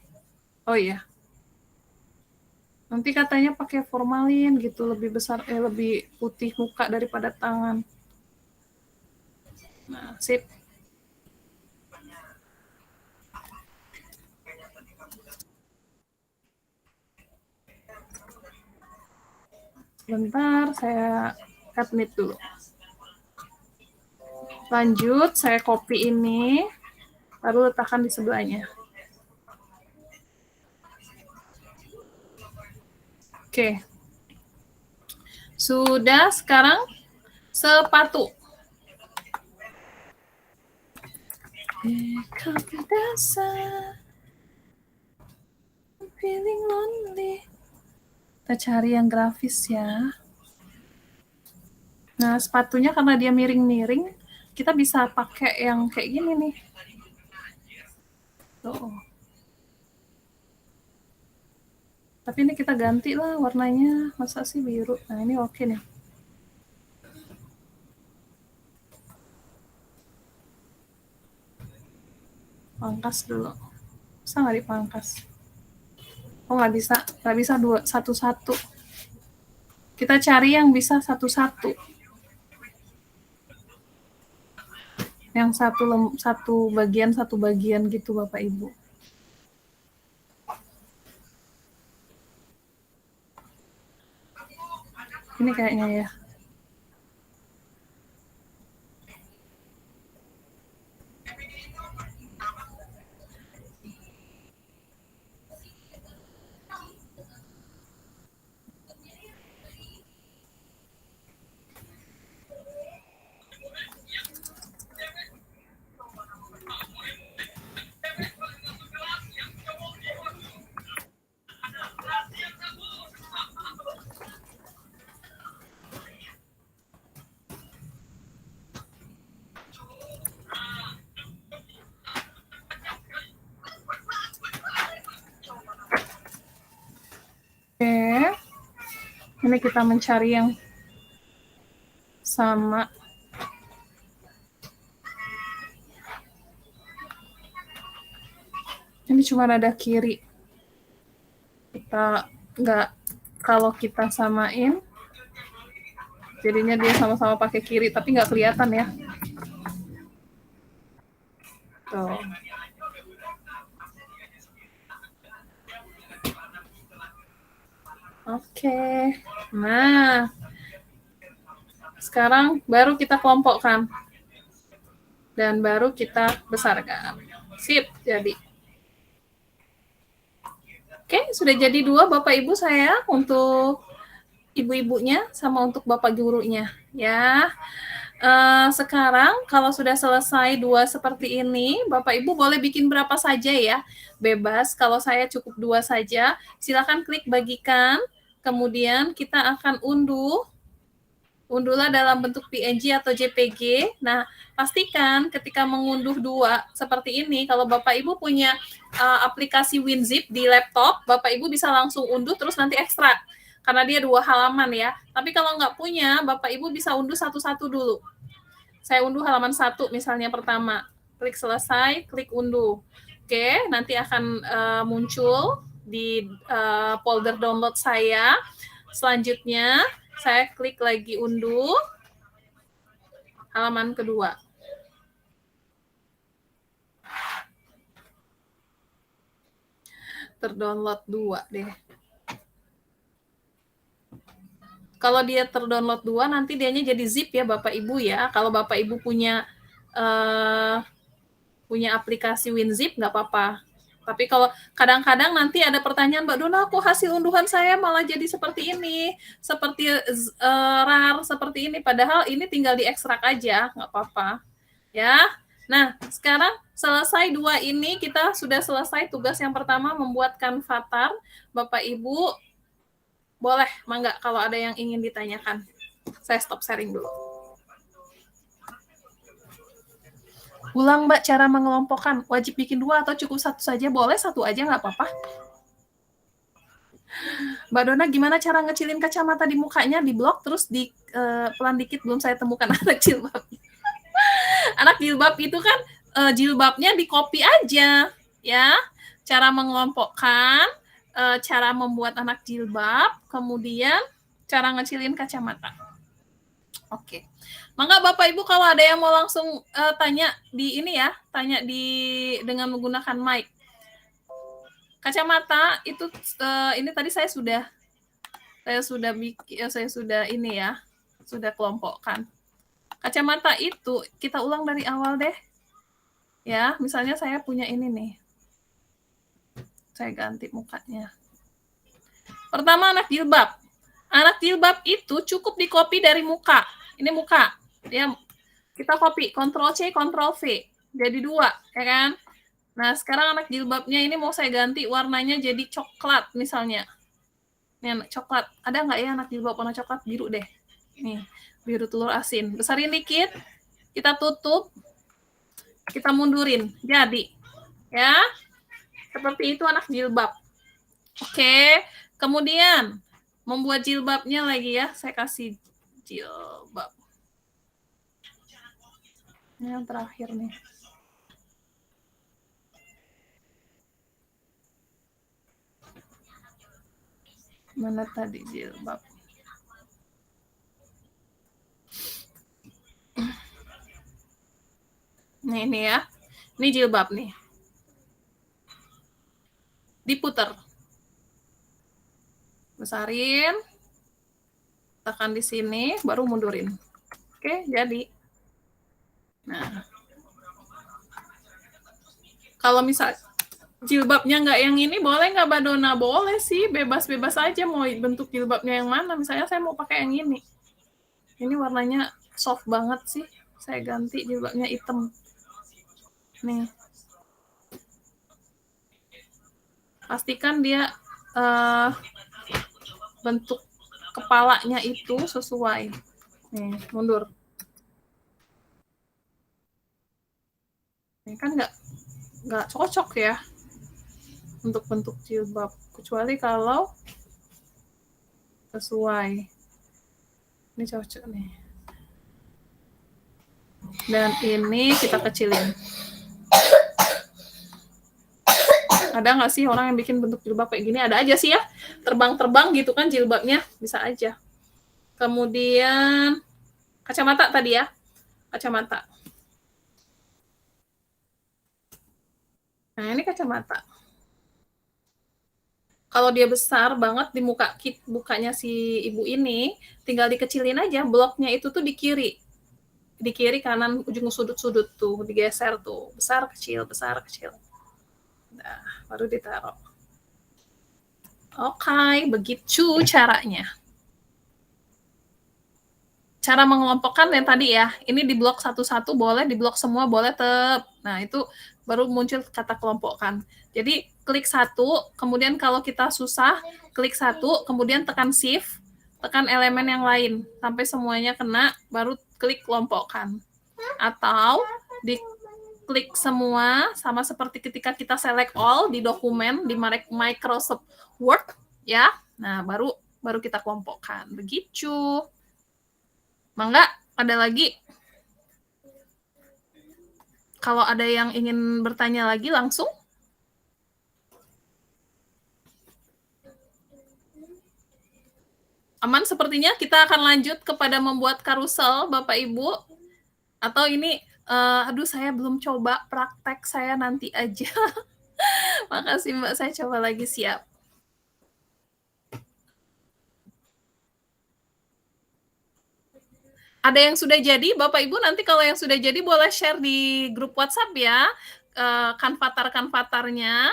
[SPEAKER 1] Oh iya. Nanti katanya pakai formalin gitu, lebih besar, lebih putih muka daripada tangan. Nah, sip. Bentar, saya cut knit dulu. Lanjut, saya copy ini, lalu letakkan di sebelahnya. Oke. Sudah, sekarang sepatu. Feeling lonely. Kita cari yang grafis ya. Nah, sepatunya karena dia miring-miring, kita bisa pakai yang kayak gini nih. Tuh. Tapi ini kita ganti lah warnanya. Masa sih biru? Nah, ini oke nih. Pangkas dulu. Bisa nggak dipangkas? Oh, nggak bisa. Nggak bisa satu-satu. Kita cari yang bisa satu-satu. Yang satu bagian gitu Bapak Ibu. Ini kayaknya ya. Ini kita mencari yang sama. Ini cuma ada kiri. Kalau kita samain, jadinya dia sama-sama pakai kiri, tapi nggak kelihatan ya. Tuh. Oke. Nah, sekarang baru kita kelompokkan. Dan baru kita besarkan. Sip, jadi. Oke, sudah jadi 2 Bapak Ibu saya untuk ibu-ibunya sama untuk Bapak gurunya. Ya. Sekarang kalau sudah selesai 2 seperti ini, Bapak Ibu boleh bikin berapa saja ya. Bebas, kalau saya cukup 2 saja. Silakan klik bagikan, kemudian kita akan unduhlah dalam bentuk PNG atau JPG. Nah, pastikan ketika mengunduh 2 seperti ini, kalau Bapak Ibu punya aplikasi WinZip di laptop, Bapak Ibu bisa langsung unduh terus nanti ekstrak. Karena dia 2 halaman ya. Tapi kalau nggak punya, Bapak Ibu bisa unduh satu-satu dulu. Saya unduh halaman 1 misalnya pertama. Klik selesai, klik unduh. Oke, nanti akan muncul di folder download saya. Selanjutnya, saya klik lagi unduh halaman kedua. Terdownload 2 deh. Kalau dia terdownload 2, nanti dianya jadi zip ya Bapak Ibu ya. Kalau Bapak Ibu punya aplikasi WinZip, nggak apa-apa. Tapi kalau kadang-kadang nanti ada pertanyaan, Mbak Dona, kok hasil unduhan saya malah jadi seperti ini, seperti RAR, seperti ini. Padahal ini tinggal diekstrak aja, nggak apa-apa. Ya. Nah, sekarang selesai 2 ini, kita sudah selesai tugas yang pertama, membuatkan avatar. Bapak Ibu, boleh, mangga kalau ada yang ingin ditanyakan. Saya stop sharing dulu. Ulang Mbak cara mengelompokkan. Wajib bikin 2 atau cukup 1 saja? Boleh 1 aja nggak apa-apa. Mbak Dona gimana cara ngecilin kacamata di mukanya? Di blok terus di pelan dikit, belum saya temukan anak jilbab. Anak jilbab itu kan jilbabnya di copy aja ya. Cara mengelompokkan, cara membuat anak jilbab, kemudian cara ngecilin kacamata. Oke. Mangga Bapak Ibu kalau ada yang mau langsung tanya di ini ya, tanya dengan menggunakan mic. Kacamata itu ini tadi saya sudah ini ya, sudah kelompokkan. Kacamata itu kita ulang dari awal deh. Ya, misalnya saya punya ini nih. Saya ganti mukanya. Pertama anak jilbab. Anak jilbab itu cukup di-copy dari muka. Ini muka. Ya, kita copy, Ctrl C, Ctrl V. Jadi 2, ya kan? Nah, sekarang anak jilbabnya ini mau saya ganti warnanya jadi coklat misalnya. Ini anak coklat. Ada nggak ya anak jilbab warna coklat? Biru deh. Nih, biru telur asin. Besarin dikit. Kita tutup. Kita mundurin. Jadi, ya. Seperti itu anak jilbab. Oke. Kemudian, membuat jilbabnya lagi ya. Saya kasih jilbab. Ini yang terakhir nih. Mana tadi jilbab? Nih, ini ya. Ini jilbab nih. Diputer. Besarin. Tekan di sini, baru mundurin. Oke, jadi. Nah. Kalau misal jilbabnya nggak yang ini, boleh nggak Mbak Dona? Boleh sih, bebas-bebas aja mau bentuk jilbabnya yang mana. Misalnya saya mau pakai yang ini. Ini warnanya soft banget sih. Saya ganti jilbabnya hitam. Nih. Pastikan dia bentuk kepalanya itu sesuai. Nih, mundur. Ini kan nggak cocok ya untuk bentuk jilbab, kecuali kalau sesuai. Ini cocok nih. Dan ini kita kecilin. Ada nggak sih orang yang bikin bentuk jilbab kayak gini? Ada aja sih ya. Terbang-terbang gitu kan jilbabnya. Bisa aja. Kemudian kacamata tadi ya. Kacamata. Nah, ini kacamata. Kalau dia besar banget di mukanya si ibu ini, tinggal dikecilin aja bloknya itu tuh di kiri kanan ujung sudut-sudut tuh digeser tuh, besar kecil. Nah, baru ditaruh. Oke, begitu caranya. Cara mengelompokkan yang tadi ya, ini di blok satu-satu boleh, di blok semua boleh tetap. Nah, itu baru muncul kata kelompokkan. Jadi, klik satu, kemudian kalau kita susah, klik satu, kemudian tekan shift, tekan elemen yang lain, sampai semuanya kena, baru klik kelompokkan. Atau, di klik semua, sama seperti ketika kita select all di dokumen, di Microsoft Word, ya. Nah, baru kita kelompokkan. Begitu. Mangga, ada lagi? Kalau ada yang ingin bertanya lagi langsung. Aman sepertinya, kita akan lanjut kepada membuat karusel, Bapak Ibu. Atau ini, aduh saya belum coba praktek, saya nanti aja. Makasih Mbak, saya coba lagi, siap. Ada yang sudah jadi, Bapak Ibu nanti kalau yang sudah jadi boleh share di grup WhatsApp ya, kanvatar-kanvatarnya.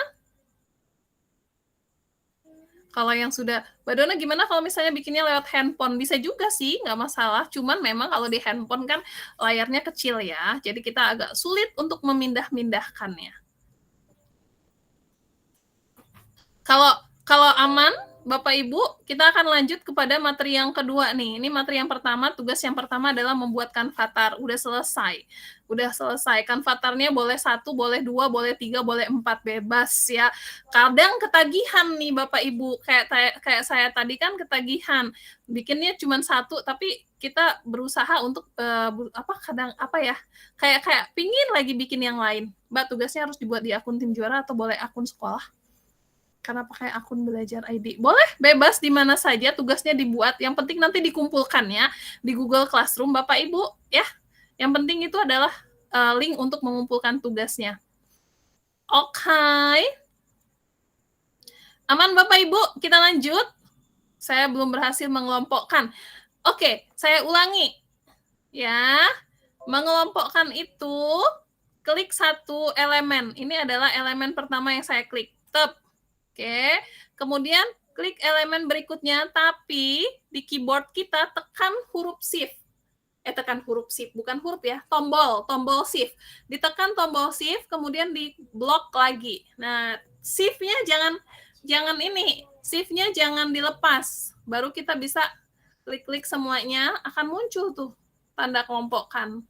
[SPEAKER 1] Kalau yang sudah, Mbak Dona gimana kalau misalnya bikinnya lewat handphone? Bisa juga sih, nggak masalah. Cuman memang kalau di handphone kan layarnya kecil ya, jadi kita agak sulit untuk memindah-mindahkannya. Kalau aman, Bapak Ibu, kita akan lanjut kepada materi yang kedua nih. Ini materi yang pertama, tugas yang pertama adalah membuat kanvatar. Udah selesai. Kanvatarnya boleh 1, boleh 2, boleh 3, boleh 4, bebas ya. Kadang ketagihan nih Bapak Ibu, kayak saya tadi kan ketagihan. Bikinnya cuma 1, tapi kita berusaha untuk kayak pingin lagi bikin yang lain. Mbak, tugasnya harus dibuat di akun tim juara atau boleh akun sekolah? Karena pakai akun belajar ID. Boleh, bebas di mana saja tugasnya dibuat. Yang penting nanti dikumpulkan ya di Google Classroom, Bapak Ibu ya. Yang penting itu adalah link untuk mengumpulkan tugasnya. Oke. Aman Bapak Ibu, kita lanjut. Saya belum berhasil mengelompokkan. Oke, saya ulangi. Ya, mengelompokkan itu klik satu elemen. Ini adalah elemen pertama yang saya klik. Tep. Oke, kemudian klik elemen berikutnya, tapi di keyboard kita tekan huruf shift. Tekan huruf shift, bukan huruf ya, tombol shift. Ditekan tombol shift, kemudian di blok lagi. Nah, shift-nya jangan ini, shift-nya jangan dilepas. Baru kita bisa klik-klik semuanya, akan muncul tuh tanda kelompokkan.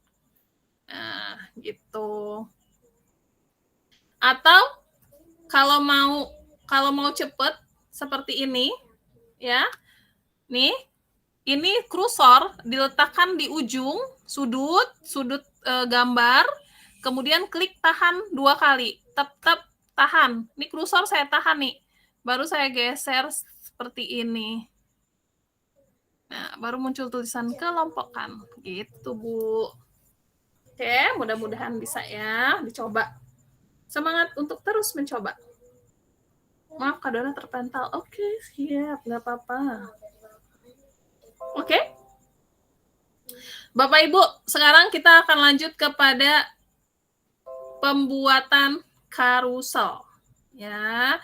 [SPEAKER 1] Nah, gitu. Atau kalau mau cepet seperti ini ya, nih ini kursor diletakkan di ujung sudut gambar, kemudian klik tahan 2 kali, tep tahan. Ini kursor saya tahan nih, baru saya geser seperti ini. Nah, baru muncul tulisan kelompokkan gitu Bu. Oke, mudah-mudahan bisa ya, dicoba. Semangat untuk terus mencoba. Maaf, Kak Dona terpental. Oke, siap. Nggak apa-apa. Oke. Bapak Ibu, sekarang kita akan lanjut kepada pembuatan karusel. Ya.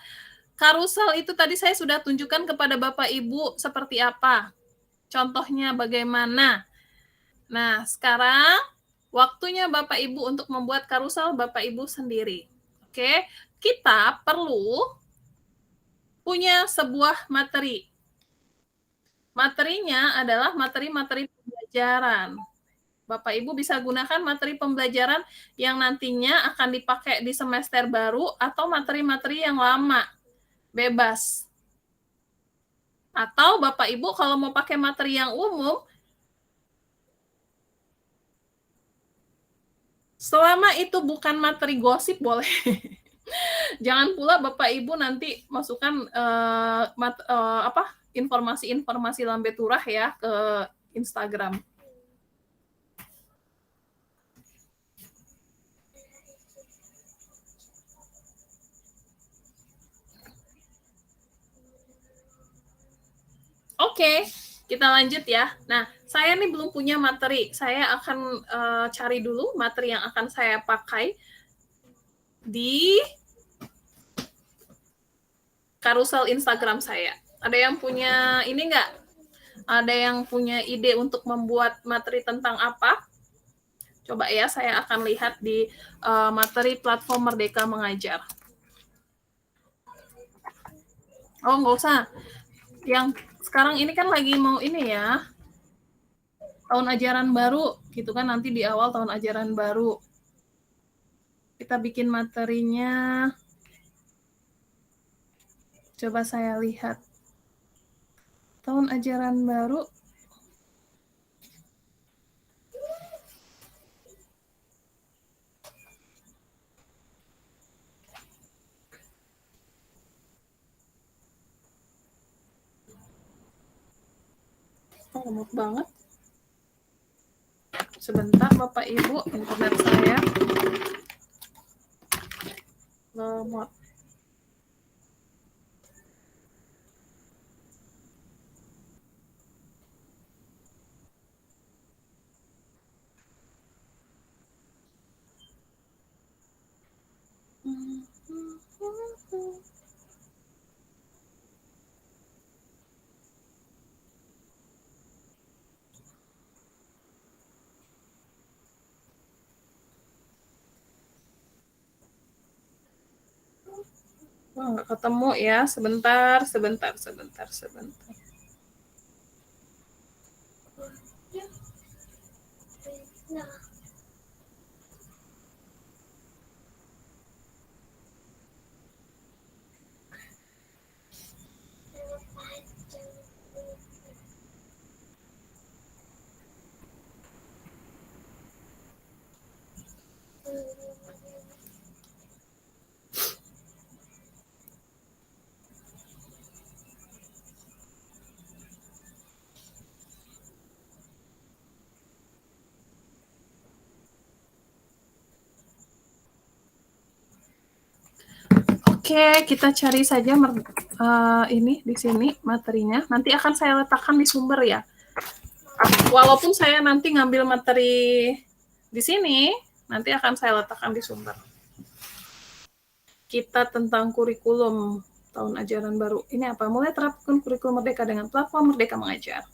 [SPEAKER 1] Karusel itu tadi saya sudah tunjukkan kepada Bapak Ibu seperti apa. Contohnya bagaimana. Nah, sekarang waktunya Bapak Ibu untuk membuat karusel Bapak Ibu sendiri. Oke. Kita perlu punya sebuah materi. Materinya adalah materi-materi pembelajaran. Bapak Ibu bisa gunakan materi pembelajaran yang nantinya akan dipakai di semester baru atau materi-materi yang lama. Bebas. Atau Bapak Ibu kalau mau pakai materi yang umum, selama itu bukan materi gosip boleh. Jangan pula Bapak Ibu nanti masukkan informasi-informasi lambe turah ya ke Instagram. Oke, kita lanjut ya. Nah, saya nih belum punya materi. Saya akan cari dulu materi yang akan saya pakai di carousel Instagram saya. Ada yang punya ini nggak? Ada yang punya ide untuk membuat materi tentang apa? Coba ya, saya akan lihat di materi platform Merdeka Mengajar. Oh, nggak usah. Yang sekarang ini kan lagi mau ini ya, tahun ajaran baru, gitu kan, nanti di awal tahun ajaran baru. Kita bikin materinya. Coba saya lihat. Tahun ajaran baru. Lemot banget. Sebentar Bapak Ibu, internet saya lemot. Wah, nggak ketemu ya. Sebentar. Oke, kita cari saja ini di sini materinya. Nanti akan saya letakkan di sumber ya. Walaupun saya nanti ngambil materi di sini, nanti akan saya letakkan di sumber. Kita tentang kurikulum tahun ajaran baru. Ini apa? Mulai terapkan kurikulum Merdeka dengan platform Merdeka Mengajar.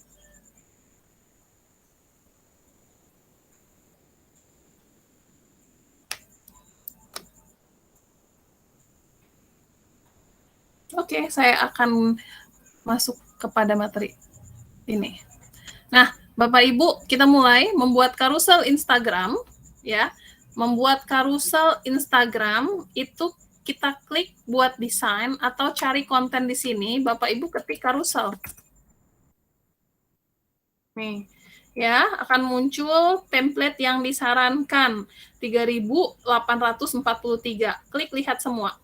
[SPEAKER 1] Oke, saya akan masuk kepada materi ini. Nah, Bapak Ibu, kita mulai membuat carousel Instagram ya. Membuat carousel Instagram itu kita klik buat desain atau cari konten di sini, Bapak Ibu ketik carousel. Nih, ya, akan muncul template yang disarankan 3.843. Klik lihat semua.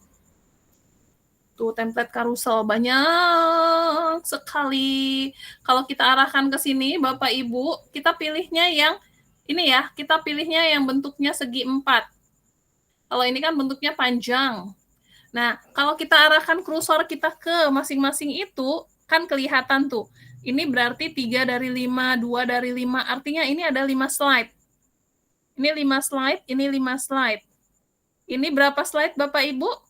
[SPEAKER 1] Tuh template carousel banyak sekali. Kalau kita arahkan ke sini, Bapak Ibu, kita pilihnya yang ini ya, kita pilihnya yang bentuknya segi 4. Kalau ini kan bentuknya panjang. Nah, kalau kita arahkan kursor kita ke masing-masing itu, kan kelihatan tuh. Ini berarti 3 dari 5, 2 dari 5. Artinya ini ada 5 slide. Ini 5 slide, ini 5 slide. Ini berapa slide Bapak Ibu?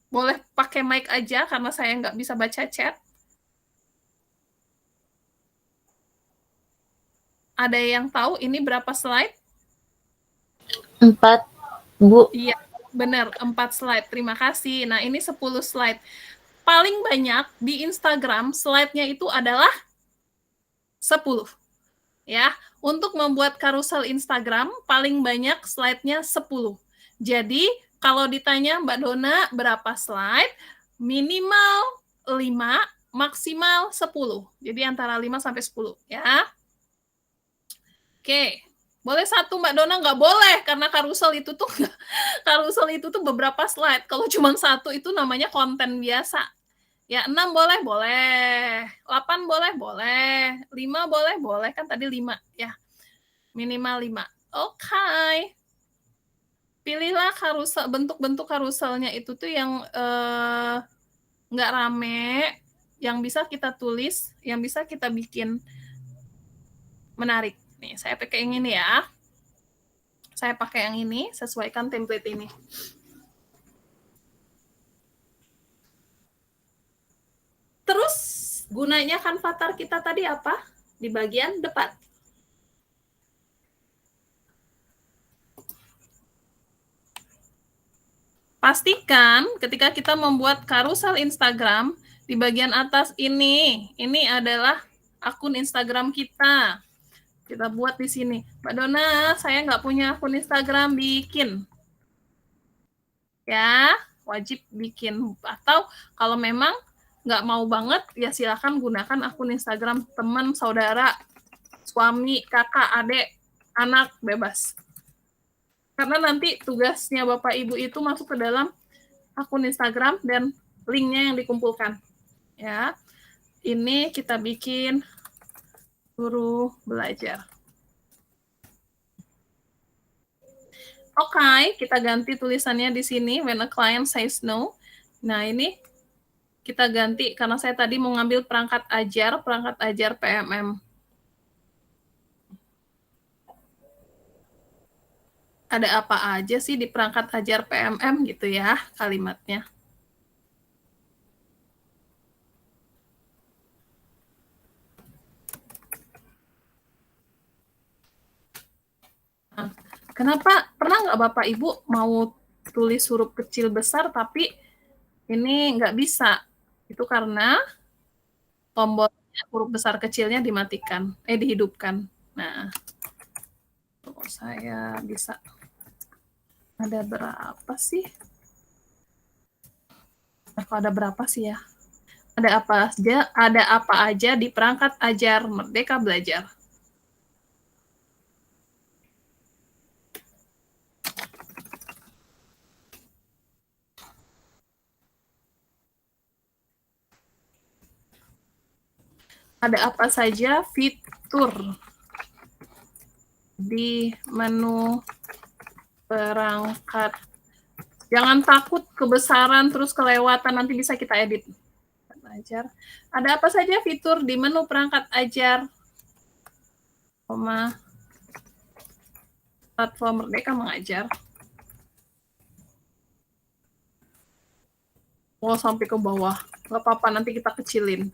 [SPEAKER 1] Boleh pakai mic aja karena saya nggak bisa baca chat. Ada yang tahu ini berapa slide?
[SPEAKER 3] 4, Bu.
[SPEAKER 1] Iya, benar, 4 slide. Terima kasih. Nah, ini 10 slide. Paling banyak di Instagram slide-nya itu adalah 10. Ya, untuk membuat carousel Instagram paling banyak slide-nya 10. Jadi, kalau ditanya Mbak Dona berapa slide, minimal 5, maksimal 10. Jadi antara 5 sampai 10 ya. Oke. Boleh 1 Mbak Dona, nggak boleh karena carousel itu tuh beberapa slide. Kalau cuma 1 itu namanya konten biasa. Ya, 6 boleh, boleh. 8 boleh, boleh. 5 boleh, boleh. Kan tadi 5 ya. Minimal 5. Oke. Pilihlah bentuk-bentuk carouselnya itu tuh yang nggak rame, yang bisa kita tulis, yang bisa kita bikin menarik. Nih, saya pakai yang ini ya. Saya pakai yang ini, sesuaikan template ini. Terus gunanya Canvatar kita tadi apa? Di bagian depan. Pastikan ketika kita membuat karusel Instagram, di bagian atas ini adalah akun Instagram kita. Kita buat di sini. Mbak Dona, saya nggak punya akun Instagram, bikin. Ya, wajib bikin. Atau kalau memang nggak mau banget, ya silakan gunakan akun Instagram teman, saudara, suami, kakak, adik, anak, bebas. Karena nanti tugasnya Bapak Ibu itu masuk ke dalam akun Instagram dan linknya yang dikumpulkan. Ya, ini kita bikin guru belajar. Oke, kita ganti tulisannya di sini, when a client says no. Nah, ini kita ganti karena saya tadi mau ngambil perangkat ajar PMM. Ada apa aja sih di perangkat ajar PMM gitu ya kalimatnya. Nah, kenapa? Pernah nggak Bapak Ibu mau tulis huruf kecil besar tapi ini nggak bisa? Itu karena tombolnya huruf besar kecilnya dimatikan, dihidupkan. Nah, saya bisa. Ada berapa sih? Kok ada berapa sih ya? Ada apa aja di perangkat ajar Merdeka Belajar? Ada apa saja fitur di menu perangkat? Jangan takut kebesaran terus kelewatan, nanti bisa kita edit. Ajar. Ada apa saja fitur di menu perangkat ajar, platform Merdeka Mengajar? Oh, sampai ke bawah. Nggak apa-apa, nanti kita kecilin.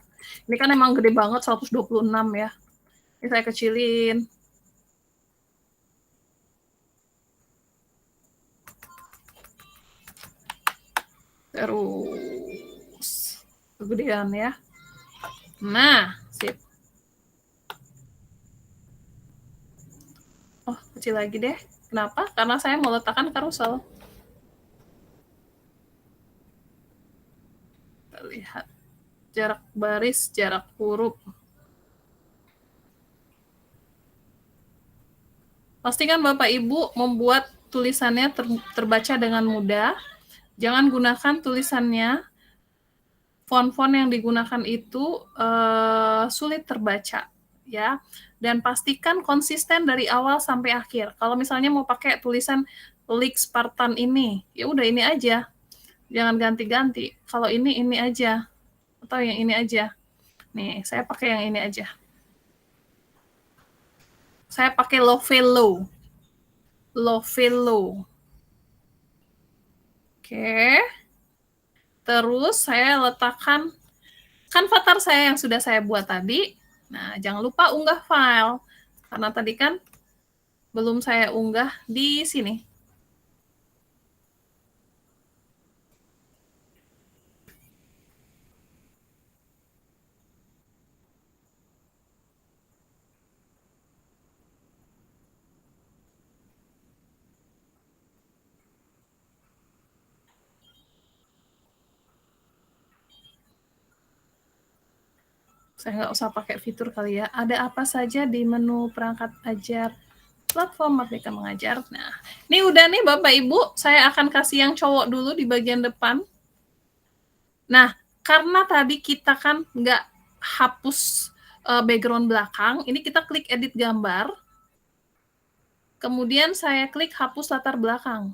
[SPEAKER 1] Ini kan emang gede banget, 126 ya. Ini saya kecilin. Terus kegedean ya. Nah, sip. Oh, kecil lagi deh. Kenapa? Karena saya mau letakkan karusel. Kita lihat. Jarak baris, jarak huruf. Pastikan Bapak Ibu membuat tulisannya terbaca dengan mudah. Jangan gunakan tulisannya, font-font yang digunakan itu sulit terbaca, ya. Dan pastikan konsisten dari awal sampai akhir. Kalau misalnya mau pakai tulisan Leak Spartan ini, ya udah ini aja. Jangan ganti-ganti. Kalau ini aja. Atau yang ini aja. Nih, saya pakai yang ini aja. Saya pakai Lovelo. Oke. Terus saya letakkan Canvatar saya yang sudah saya buat tadi. Nah, jangan lupa unggah file. Karena tadi kan belum saya unggah di sini. Saya nggak usah pakai fitur kali ya. Ada apa saja di menu perangkat ajar platform Merdeka Mengajar? Nah, ini udah nih Bapak Ibu. Saya akan kasih yang cowok dulu di bagian depan. Nah, karena tadi kita kan nggak hapus background belakang, ini kita klik edit gambar. Kemudian saya klik hapus latar belakang.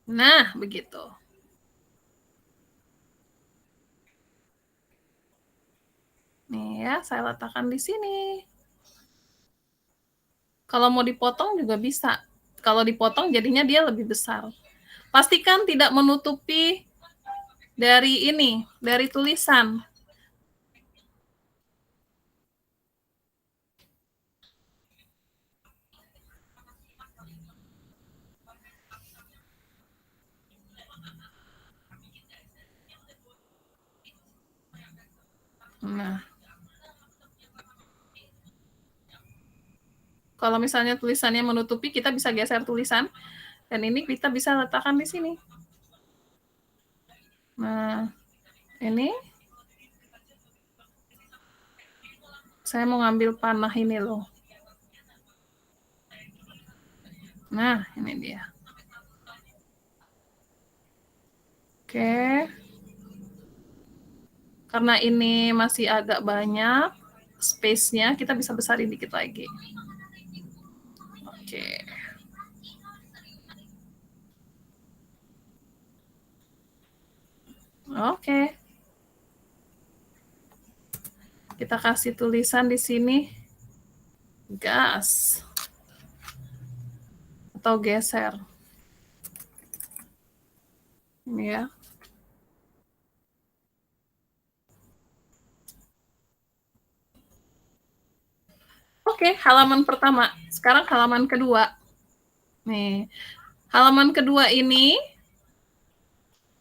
[SPEAKER 1] Nah, begitu. Nih ya, saya letakkan di sini. Kalau mau dipotong juga bisa. Kalau dipotong jadinya dia lebih besar. Pastikan tidak menutupi dari ini, dari tulisan. Nah, kalau misalnya tulisannya menutupi, kita bisa geser tulisan. Dan ini kita bisa letakkan di sini. Nah, ini. Saya mau ngambil panah ini loh. Nah, ini dia. Oke. Karena ini masih agak banyak space-nya, kita bisa besarin dikit lagi. Oke. Oke. Kita kasih tulisan di sini. Gas. Atau geser. Ini ya. Oke, halaman pertama. Sekarang halaman kedua. Nih, halaman kedua ini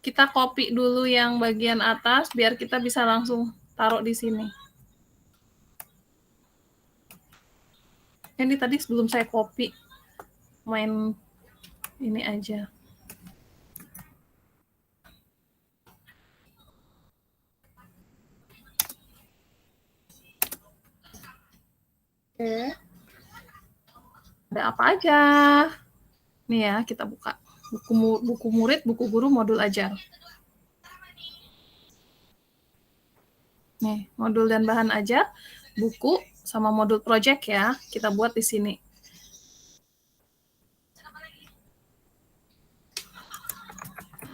[SPEAKER 1] kita copy dulu yang bagian atas biar kita bisa langsung taruh di sini. Ini tadi sebelum saya copy, main ini aja. Oke. Ada apa aja? Nih ya, kita buka. Buku murid, buku guru, modul ajar. Nih, modul dan bahan ajar, buku, sama modul project ya. Kita buat di sini.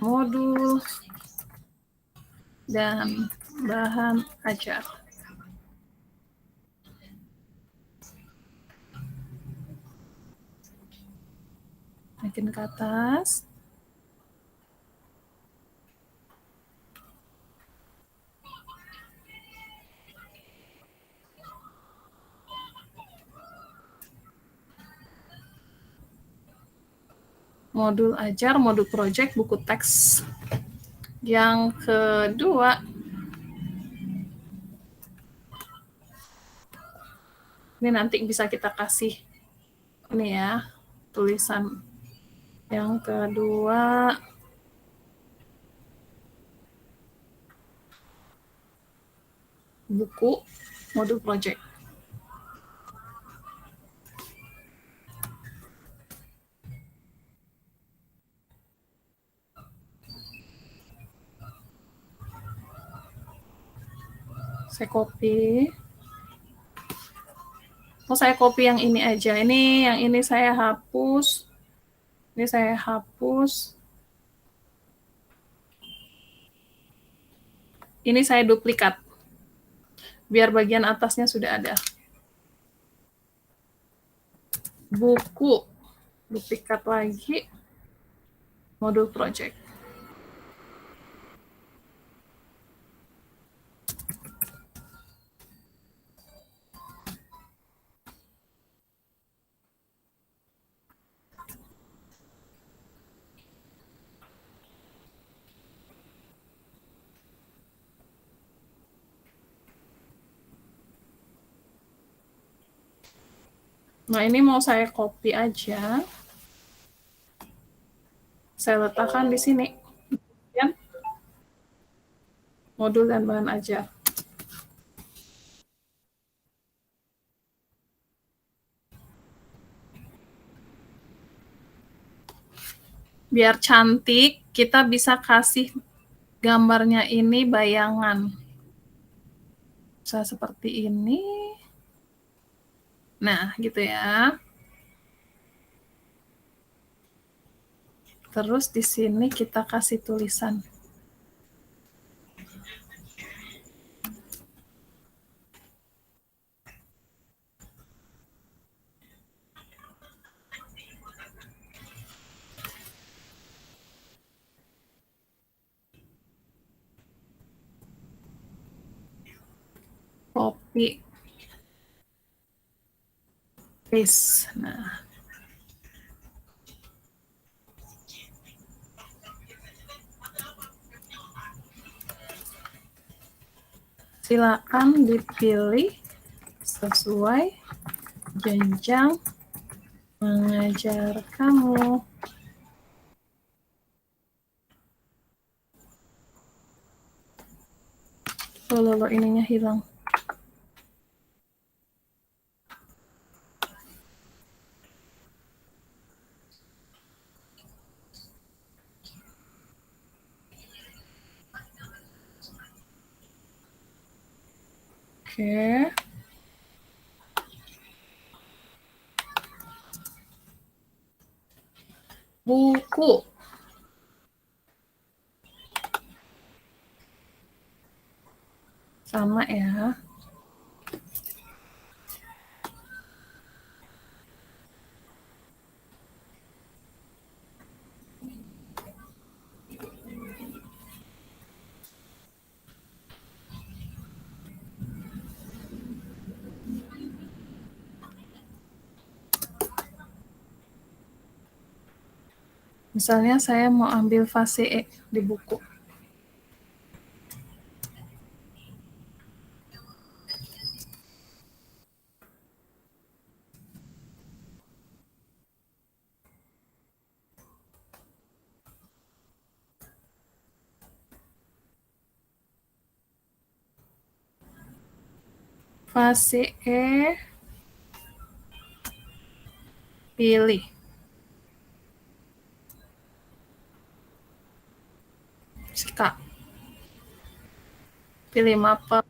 [SPEAKER 1] Modul dan bahan ajar. Makin ke atas. Modul ajar, modul project, buku teks. Yang kedua, ini nanti bisa kita kasih ini ya, tulisan. Yang kedua, buku, modul project. Saya copy. Oh, saya copy yang ini aja. Ini yang ini saya hapus. Ini saya hapus. Ini saya duplikat. Biar bagian atasnya sudah ada. Buku. Duplikat lagi. Modul project. Nah, ini mau saya copy aja. Saya letakkan di sini. Ya. Modul dan bahan ajar. Biar cantik, kita bisa kasih gambarnya ini bayangan. Bisa seperti ini. Nah, gitu ya. Terus di sini kita kasih tulisan. Copy. Paste. Nah. Silakan dipilih sesuai jenjang mengajar kamu. Lo ininya hilang. Oke. Buku. Sama ya. Misalnya saya mau ambil fase E di buku. Fase E, pilih. Sika. Pilih mapel.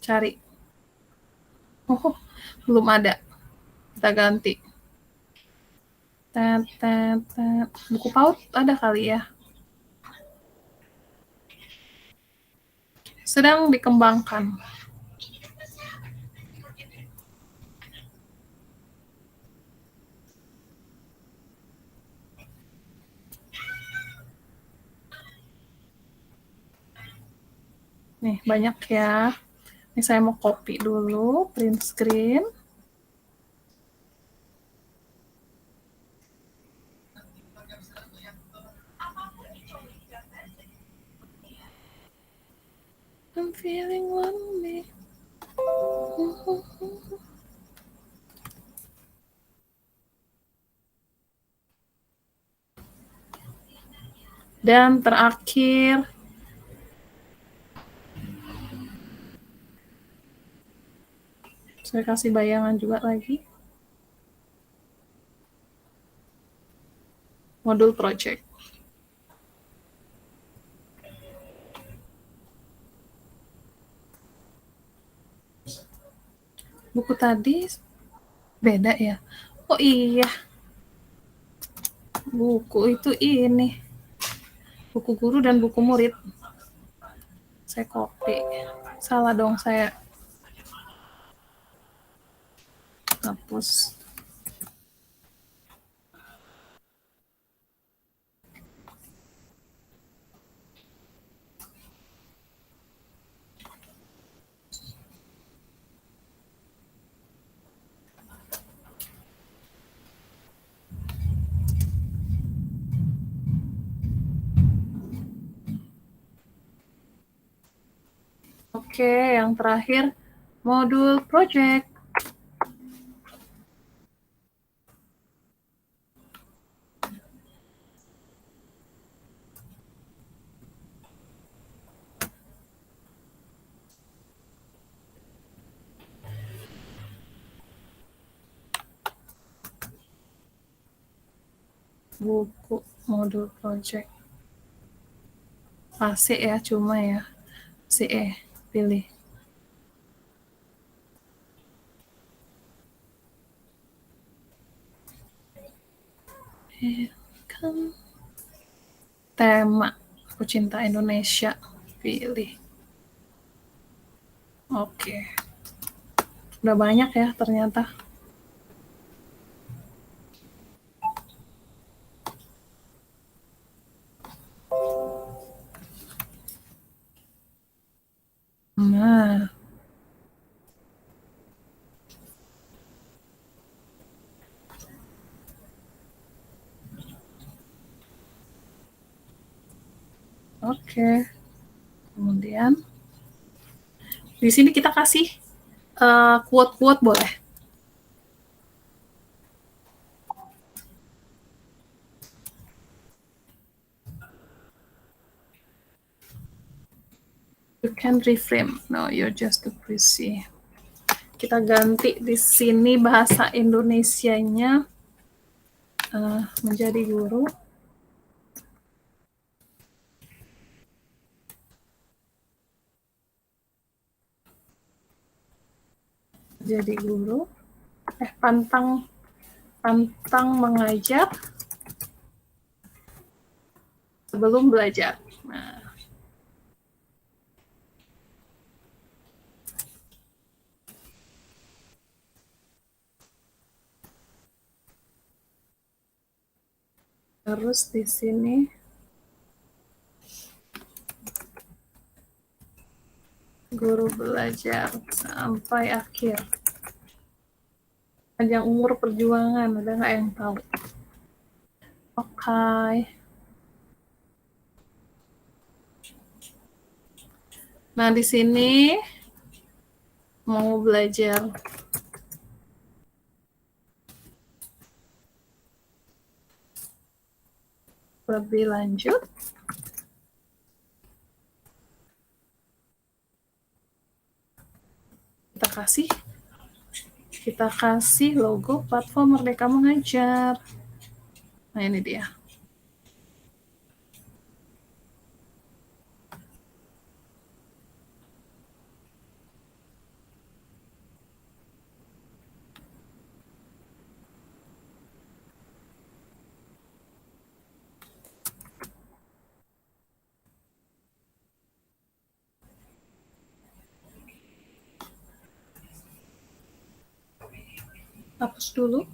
[SPEAKER 1] Cari. Oh, belum ada. Kita ganti. Buku PAUD ada kali ya. Sedang dikembangkan. Nih, banyak ya. Ini saya mau copy dulu, print screen. I'm feeling lonely. Dan terakhir, saya kasih bayangan juga lagi. Modul project. Buku tadi beda ya? Oh iya. Buku itu ini. Buku guru dan buku murid. Saya copy. Salah dong saya. Hapus. Oke, yang terakhir modul project. Buku modul project. Fase ya, cuma ya. CE, pilih. Kan tema Aku Cinta Indonesia, pilih. Oke. Udah banyak ya ternyata. Nah, oke. Kemudian di sini kita kasih quote-quote boleh. You can reframe. No, you're just too busy. Kita ganti di sini bahasa Indonesianya menjadi guru. Jadi guru. Pantang mengajar sebelum belajar. Nah, terus di sini guru belajar sampai akhir. Panjang umur perjuangan, ada nggak yang tahu? Oke. Nah, di sini mau belajar lebih lanjut. Kita kasih logo platform Merdeka Mengajar. Nah, ini dia. Hapus dulu.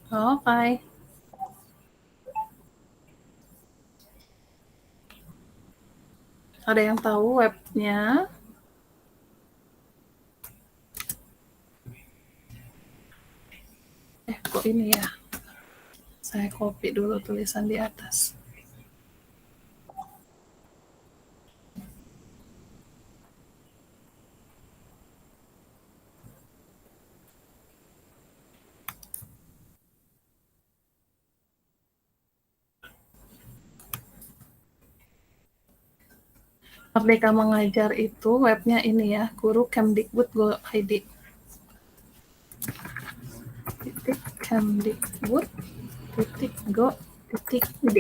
[SPEAKER 1] Oke. Ada yang tahu webnya? Kok ini ya? Saya copy dulu tulisan di atas. Merdeka Mengajar itu webnya ini ya, guru.kemdikbud.go.id. .kemdikbud.go.id.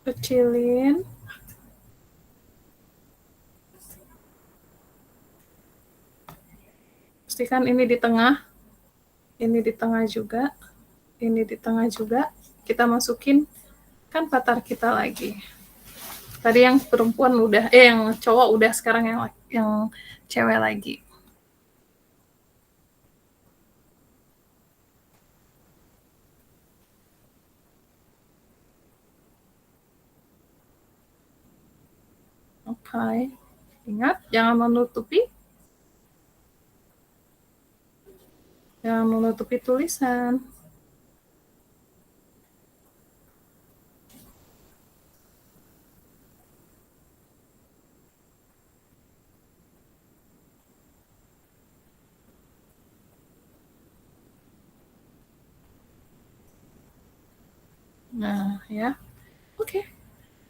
[SPEAKER 1] Kecilin. Pastikan ini di tengah. Ini di tengah juga. Ini di tengah juga. Kita masukin kan avatar kita lagi. Tadi yang perempuan udah, yang cowok udah, sekarang yang cewek lagi. Oke. Ingat, jangan menutupi. Jangan menutupi tulisan. Nah, ya. Oke.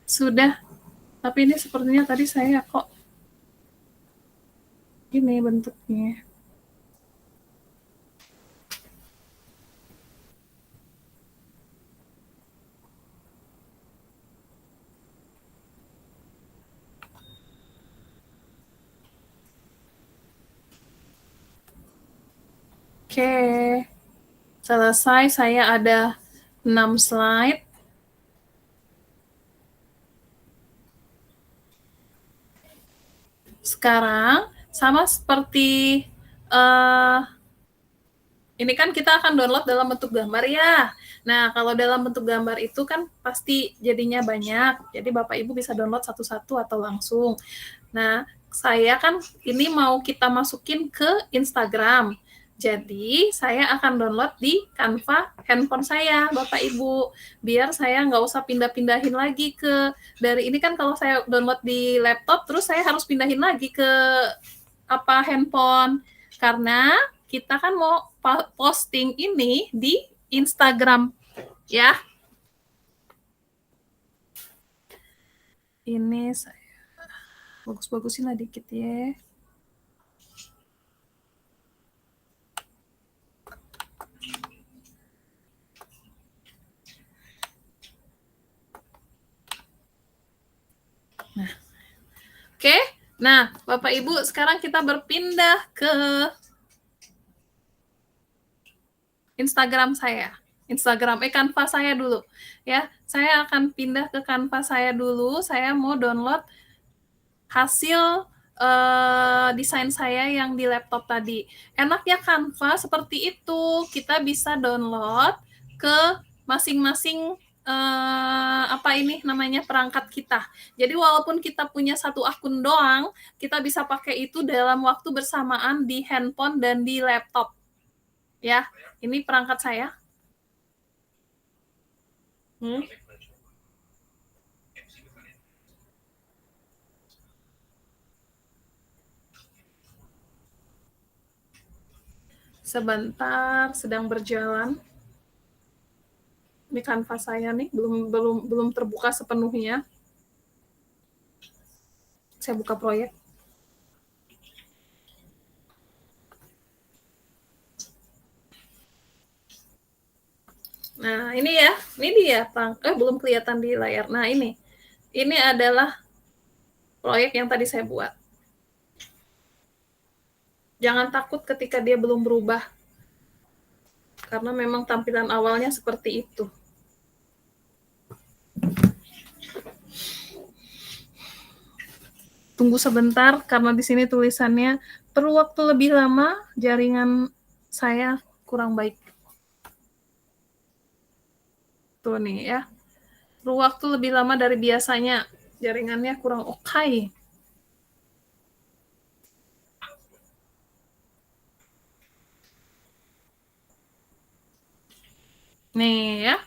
[SPEAKER 1] Sudah. Tapi ini sepertinya tadi saya kok ini bentuknya. Oke. Selesai, saya ada 6 slide. Sekarang, sama seperti ini kan kita akan download dalam bentuk gambar ya. Nah, kalau dalam bentuk gambar itu kan pasti jadinya banyak. Jadi Bapak Ibu bisa download satu-satu atau langsung. Nah, saya kan ini mau kita masukin ke Instagram. Jadi, saya akan download di Canva handphone saya, Bapak Ibu. Biar saya nggak usah pindah-pindahin lagi dari ini kan kalau saya download di laptop, terus saya harus pindahin lagi ke handphone. Karena kita kan mau posting ini di Instagram, ya. Ini saya bagus-bagusin lah dikit ya. Nah, oke. Nah, Bapak Ibu, sekarang kita berpindah ke Instagram saya. Canva saya dulu. Ya, saya akan pindah ke Canva saya dulu. Saya mau download hasil desain saya yang di laptop tadi. Enaknya Canva seperti itu. Kita bisa download ke masing-masing perangkat kita. Jadi walaupun kita punya satu akun doang, kita bisa pakai itu dalam waktu bersamaan di handphone dan di laptop. Ya, ini perangkat saya. Sebentar, sedang berjalan. Ini Canva saya nih, belum terbuka sepenuhnya. Saya buka proyek. Nah, ini ya. Ini dia, belum kelihatan di layar. Nah, ini adalah proyek yang tadi saya buat. Jangan takut ketika dia belum berubah. Karena memang tampilan awalnya seperti itu. Tunggu sebentar, karena di sini tulisannya perlu waktu lebih lama, jaringan saya kurang baik. Tuh nih ya. Perlu waktu lebih lama dari biasanya. Jaringannya kurang oke. Nih ya.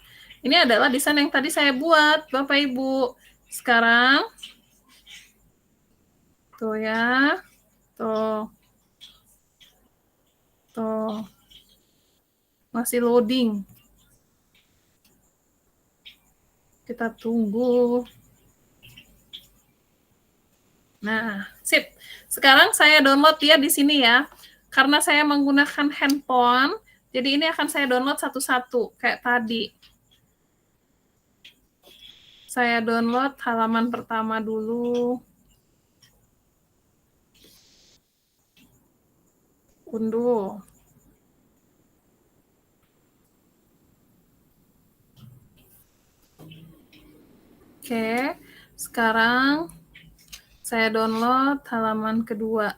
[SPEAKER 1] Ini adalah desain yang tadi saya buat, Bapak Ibu. Sekarang, tuh ya. Tuh. Masih loading. Kita tunggu. Nah, sip. Sekarang saya download ya di sini ya. Karena saya menggunakan handphone, jadi ini akan saya download satu-satu, kayak tadi. Saya download halaman pertama dulu. Unduh. Oke, sekarang saya download halaman kedua.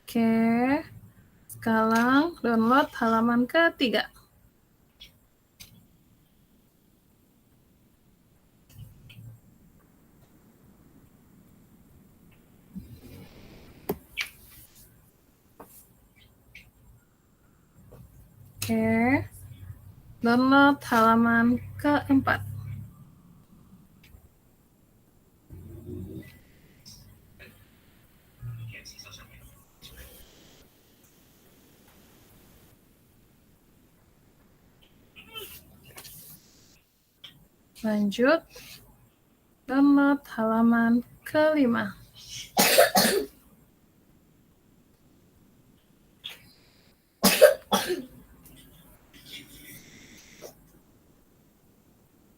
[SPEAKER 1] Oke, sekarang download halaman ketiga. Oke, download halaman keempat. Lanjut, download halaman kelima.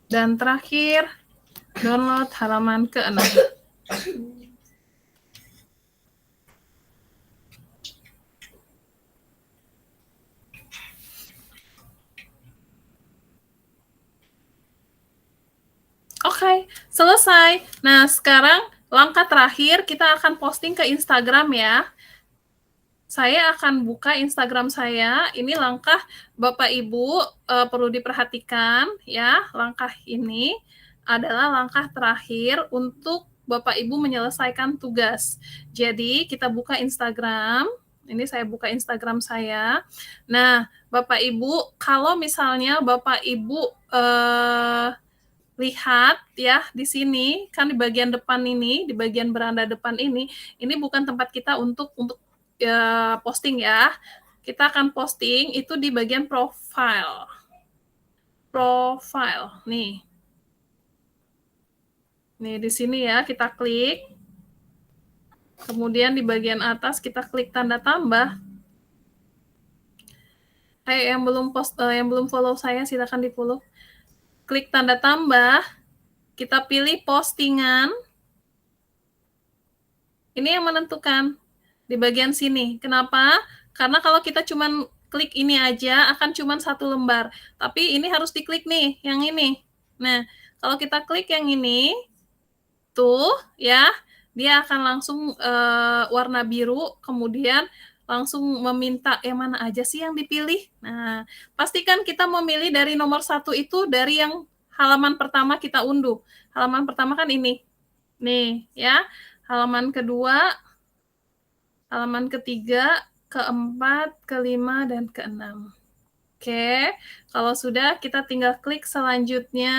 [SPEAKER 1] Dan terakhir, download halaman ke-6. Oke, selesai. Nah, sekarang langkah terakhir kita akan posting ke Instagram ya. Saya akan buka Instagram saya. Ini langkah Bapak Ibu perlu diperhatikan ya. Langkah ini adalah langkah terakhir untuk Bapak Ibu menyelesaikan tugas. Jadi kita buka Instagram. Ini saya buka Instagram saya. Nah, Bapak Ibu, kalau misalnya Bapak Ibu lihat ya di sini kan di bagian depan ini, di bagian beranda depan ini bukan tempat kita untuk posting ya. Kita akan posting itu di bagian profile. Profile nih. Nih di sini ya kita klik. Kemudian di bagian atas kita klik tanda tambah. Yang belum follow saya silakan di-follow. Klik tanda tambah, kita pilih postingan. Ini yang menentukan di bagian sini. Kenapa? Karena kalau kita cuman klik ini aja akan cuman 1 lembar. Tapi ini harus diklik nih, yang ini. Nah, kalau kita klik yang ini, tuh ya, dia akan langsung warna biru, kemudian langsung meminta yang mana aja sih yang dipilih. Nah, pastikan kita memilih dari nomor 1 itu dari yang halaman pertama kita unduh. Halaman pertama kan ini. Nih, ya. Halaman kedua, halaman ketiga, keempat, kelima, dan keenam. Oke, kalau sudah kita tinggal klik selanjutnya.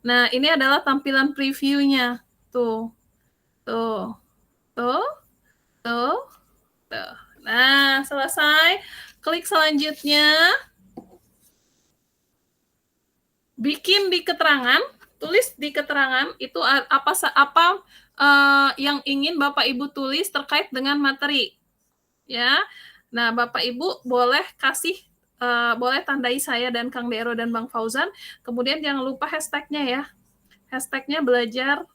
[SPEAKER 1] Nah, ini adalah tampilan previewnya. Tuh, tuh, tuh, tuh, tuh. Nah, selesai. Klik selanjutnya. Bikin di keterangan, tulis di keterangan itu apa yang ingin Bapak Ibu tulis terkait dengan materi. Ya. Nah, Bapak Ibu boleh kasih boleh tandai saya dan Kang Dero dan Bang Fauzan. Kemudian jangan lupa hashtagnya ya. Hashtagnya belajar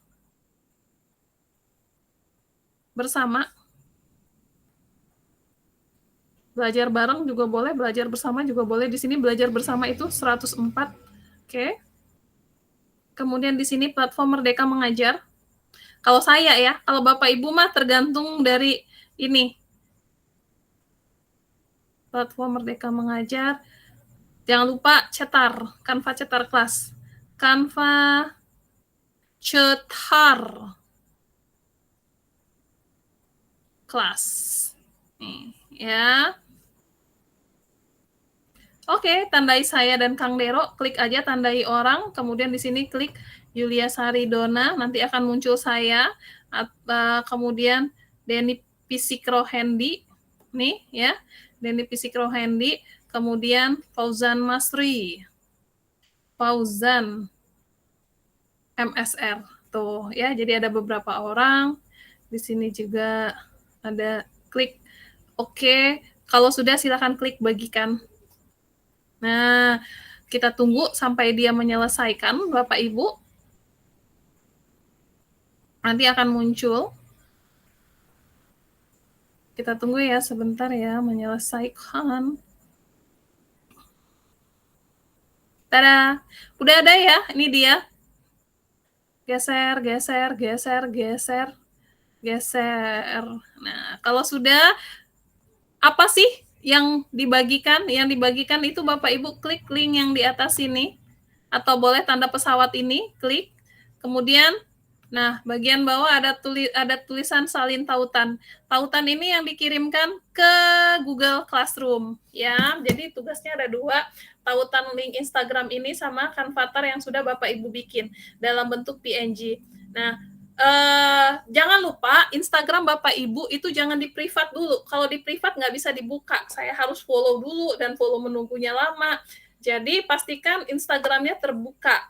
[SPEAKER 1] bersama. Belajar bareng juga boleh, belajar bersama juga boleh. Di sini belajar bersama itu 104. Oke. Kemudian di sini platform Merdeka Mengajar. Kalau saya ya, kalau Bapak Ibu mah tergantung dari ini. Platform Merdeka Mengajar. Jangan lupa cetar, Canva cetar kelas. Canva cetar kelas. Nih, ya. Oke, tandai saya dan Kang Dero, klik aja tandai orang, kemudian di sini klik Yulia Sari Dona, nanti akan muncul saya, kemudian Denny Pisikro Hendi, nih ya, Denny Pisikro Hendi, kemudian Fauzan Masri, Fauzan MSR, tuh ya, jadi ada beberapa orang, di sini juga ada klik oke, kalau sudah silakan klik bagikan. Nah, kita tunggu sampai dia menyelesaikan, Bapak Ibu. Nanti akan muncul. Kita tunggu ya sebentar ya, menyelesaikan. Tada! Udah ada ya, ini dia. Geser, geser, geser, geser, geser. Nah, kalau sudah, apa sih yang dibagikan? Yang dibagikan itu Bapak Ibu klik link yang di atas sini. Atau boleh tanda pesawat ini, klik. Kemudian, nah bagian bawah ada tulisan salin tautan. Tautan ini yang dikirimkan ke Google Classroom. Ya, jadi tugasnya ada 2. Tautan link Instagram ini sama Canvatar yang sudah Bapak Ibu bikin dalam bentuk PNG. Nah, jangan lupa Instagram Bapak Ibu itu jangan di privat dulu. Kalau di privat nggak bisa dibuka. Saya harus follow dulu dan follow menunggunya lama. Jadi pastikan Instagramnya terbuka,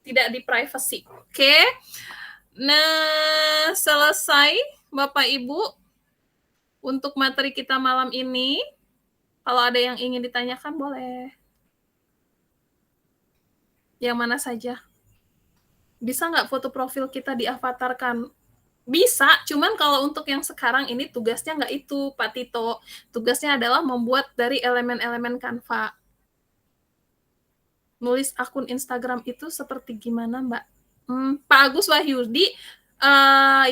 [SPEAKER 1] tidak di privacy. Oke. Nah, selesai Bapak Ibu untuk materi kita malam ini. Kalau ada yang ingin ditanyakan boleh. Yang mana saja? Bisa nggak foto profil kita diavatarkan? Bisa, cuman kalau untuk yang sekarang ini tugasnya nggak itu, Pak Tito. Tugasnya adalah membuat dari elemen-elemen Canva. Nulis akun Instagram itu seperti gimana, Mbak? Pak Agus Wahyudi,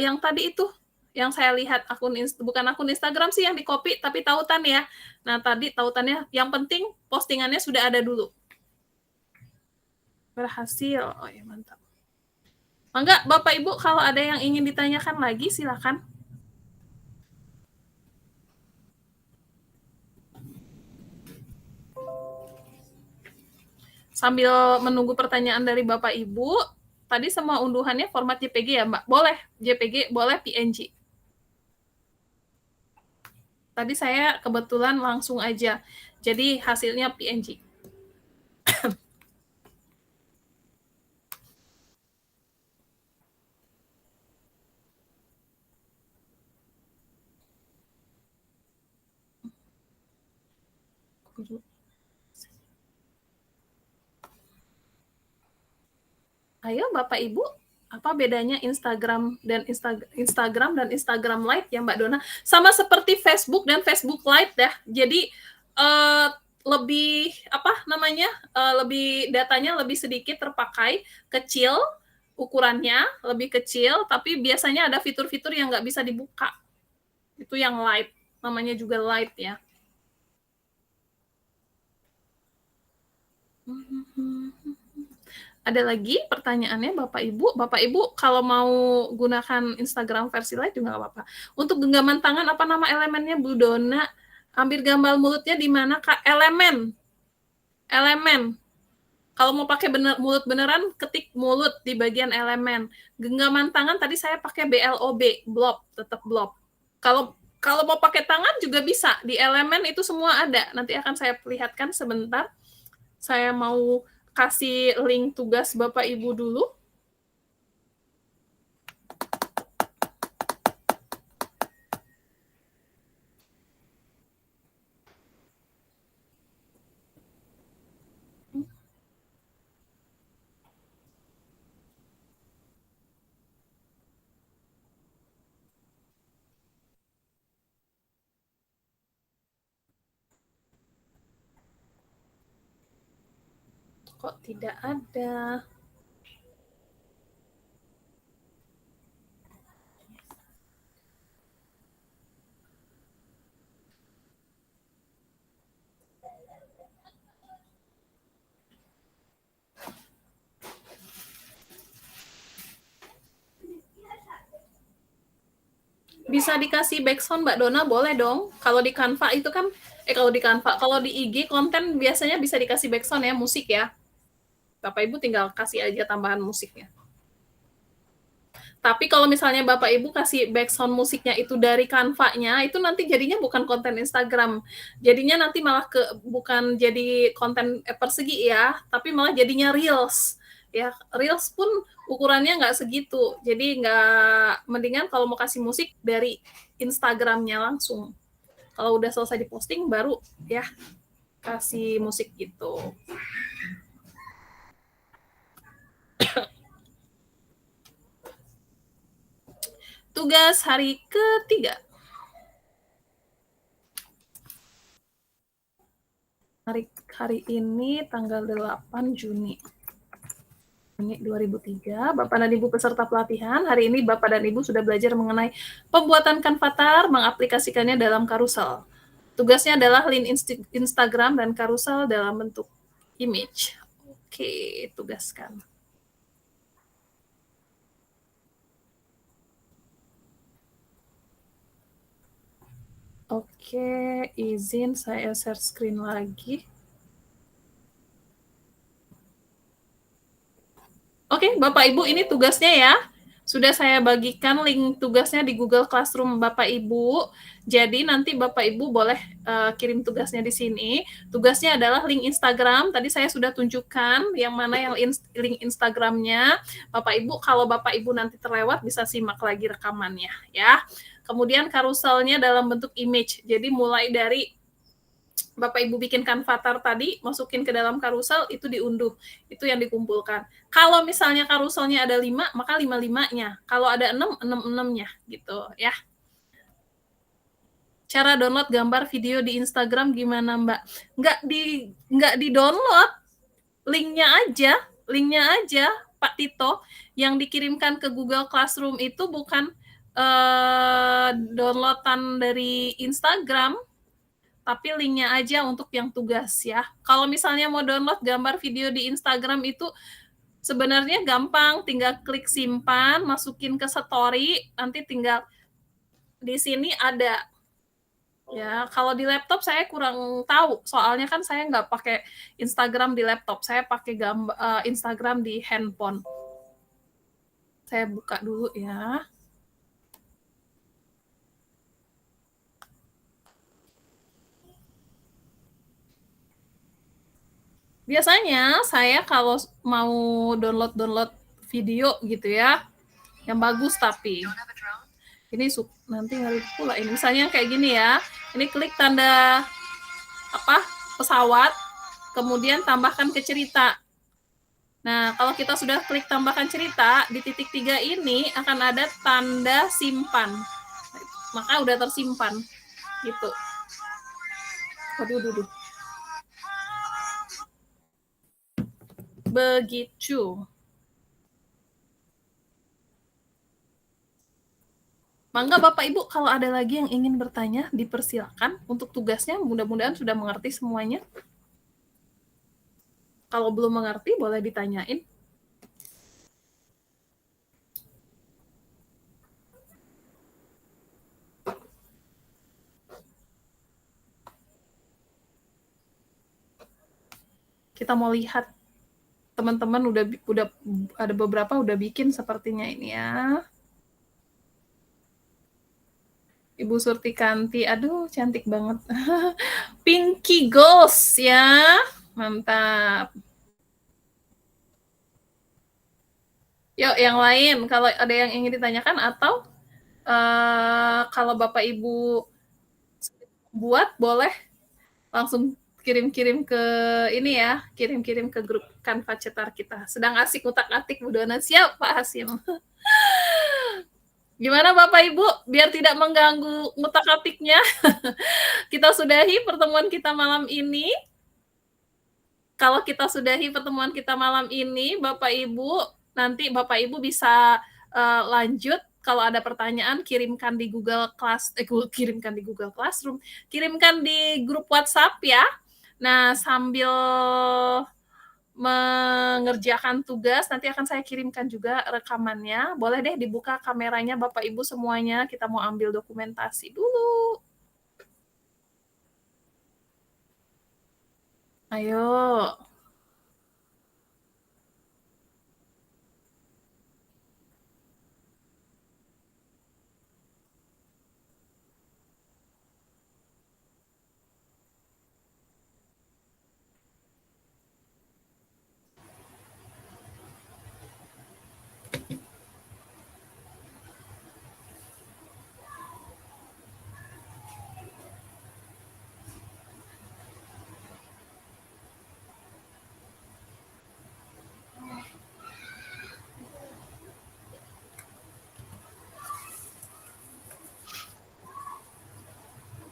[SPEAKER 1] yang tadi itu, yang saya lihat bukan akun Instagram sih yang di-copy, tapi tautan ya. Nah, tadi tautannya, yang penting postingannya sudah ada dulu. Berhasil. Oh ya, mantap. Mangga, Bapak Ibu, kalau ada yang ingin ditanyakan lagi, silakan. Sambil menunggu pertanyaan dari Bapak Ibu, tadi semua unduhannya format JPG ya, Mbak? Boleh JPG, boleh PNG. Tadi saya kebetulan langsung aja, jadi hasilnya PNG. Ayo Bapak Ibu, apa bedanya Instagram dan Instagram Lite ya Mbak Dona? Sama seperti Facebook dan Facebook Lite ya. Jadi lebih lebih datanya lebih sedikit terpakai, kecil ukurannya, lebih kecil, tapi biasanya ada fitur-fitur yang nggak bisa dibuka. Itu yang Lite, namanya juga Lite ya. Ada lagi pertanyaannya Bapak Ibu? Bapak Ibu kalau mau gunakan Instagram versi Lite juga nggak apa-apa. Untuk genggaman tangan, apa nama elemennya Bu Dona? Ambil gambar mulutnya di mana Kak? Elemen. Kalau mau pakai mulut beneran, ketik mulut di bagian elemen. Genggaman tangan tadi saya pakai BLOB, blob, tetap blob. Kalau mau pakai tangan juga bisa, di elemen itu semua ada. Nanti akan saya perlihatkan sebentar. Saya mau kasih link tugas Bapak Ibu dulu. Kok tidak ada? Bisa dikasih backsound Mbak Dona, boleh dong. Kalau di Canva itu kan, kalau di IG konten biasanya bisa dikasih backsound ya, musik ya. Bapak Ibu tinggal kasih aja tambahan musiknya. Tapi kalau misalnya Bapak Ibu kasih backsound musiknya itu dari Canva-nya, itu nanti jadinya bukan konten Instagram. Jadinya nanti malah bukan jadi konten persegi ya, tapi malah jadinya Reels. Ya, Reels pun ukurannya nggak segitu. Jadi mendingan kalau mau kasih musik dari Instagram-nya langsung. Kalau udah selesai diposting, baru ya kasih musik gitu. Tugas hari ketiga. Hari ini tanggal 8 Juni 2003. Bapak dan Ibu peserta pelatihan, hari ini Bapak dan Ibu sudah belajar mengenai pembuatan Canvatar, mengaplikasikannya dalam karusel. Tugasnya adalah link Instagram dan karusel dalam bentuk image. Oke, tugaskan. Oke, izin saya share screen lagi. Oke, Bapak Ibu, ini tugasnya ya. Sudah saya bagikan link tugasnya di Google Classroom Bapak Ibu. Jadi nanti Bapak Ibu boleh kirim tugasnya di sini. Tugasnya adalah link Instagram. Tadi saya sudah tunjukkan yang mana yang link Instagramnya. Bapak Ibu, kalau Bapak Ibu nanti terlewat bisa simak lagi rekamannya ya. Kemudian karuselnya dalam bentuk image. Jadi mulai dari Bapak Ibu bikinkan avatar tadi, masukin ke dalam karusel, itu diunduh. Itu yang dikumpulkan. Kalau misalnya karuselnya ada 5, maka 5-5-nya. Kalau ada 6, 6-6-nya gitu ya. Cara download gambar video di Instagram gimana, Mbak? Nggak di-download. Linknya aja, Pak Tito, yang dikirimkan ke Google Classroom itu bukan downloadan dari Instagram, tapi linknya aja untuk yang tugas ya. Kalau misalnya mau download gambar video di Instagram itu sebenarnya gampang, tinggal klik simpan, masukin ke story, nanti tinggal di sini ada. Ya, kalau di laptop saya kurang tahu, soalnya kan saya nggak pakai Instagram di laptop, saya pakai Instagram di handphone. Saya buka dulu ya. Biasanya saya kalau mau download video gitu ya, yang bagus tapi ini nanti nggak pula ini. Misalnya kayak gini ya, ini klik tanda pesawat, kemudian tambahkan ke cerita. Nah, kalau kita sudah klik tambahkan cerita, di titik 3 ini akan ada tanda simpan. Maka udah tersimpan gitu. Aduh. Begitu. Mangga Bapak Ibu, kalau ada lagi yang ingin bertanya, dipersilakan. Untuk tugasnya mudah-mudahan sudah mengerti semuanya. Kalau belum mengerti, boleh ditanyain. Kita mau lihat teman-teman udah ada beberapa udah bikin sepertinya ini ya. Ibu Surtikanti, aduh cantik banget. Pinky Ghost ya, mantap. Yuk yang lain, kalau ada yang ingin ditanyakan atau kalau Bapak Ibu buat boleh langsung kirim-kirim ke ini ya, kirim-kirim ke grup Canva Cetar kita. Sedang asik utak-atik Bu Dona. Siap Pak Hasim. Gimana Bapak Ibu, biar tidak mengganggu ngutak-atiknya, kita sudahi pertemuan kita malam ini. Kalau kita sudahi pertemuan kita malam ini, Bapak Ibu, nanti Bapak Ibu bisa lanjut. Kalau ada pertanyaan, kirimkan di Google Classroom, kirimkan di grup WhatsApp ya. Nah, sambil mengerjakan tugas, nanti akan saya kirimkan juga rekamannya. Boleh deh dibuka kameranya Bapak Ibu semuanya, kita mau ambil dokumentasi dulu. Ayo.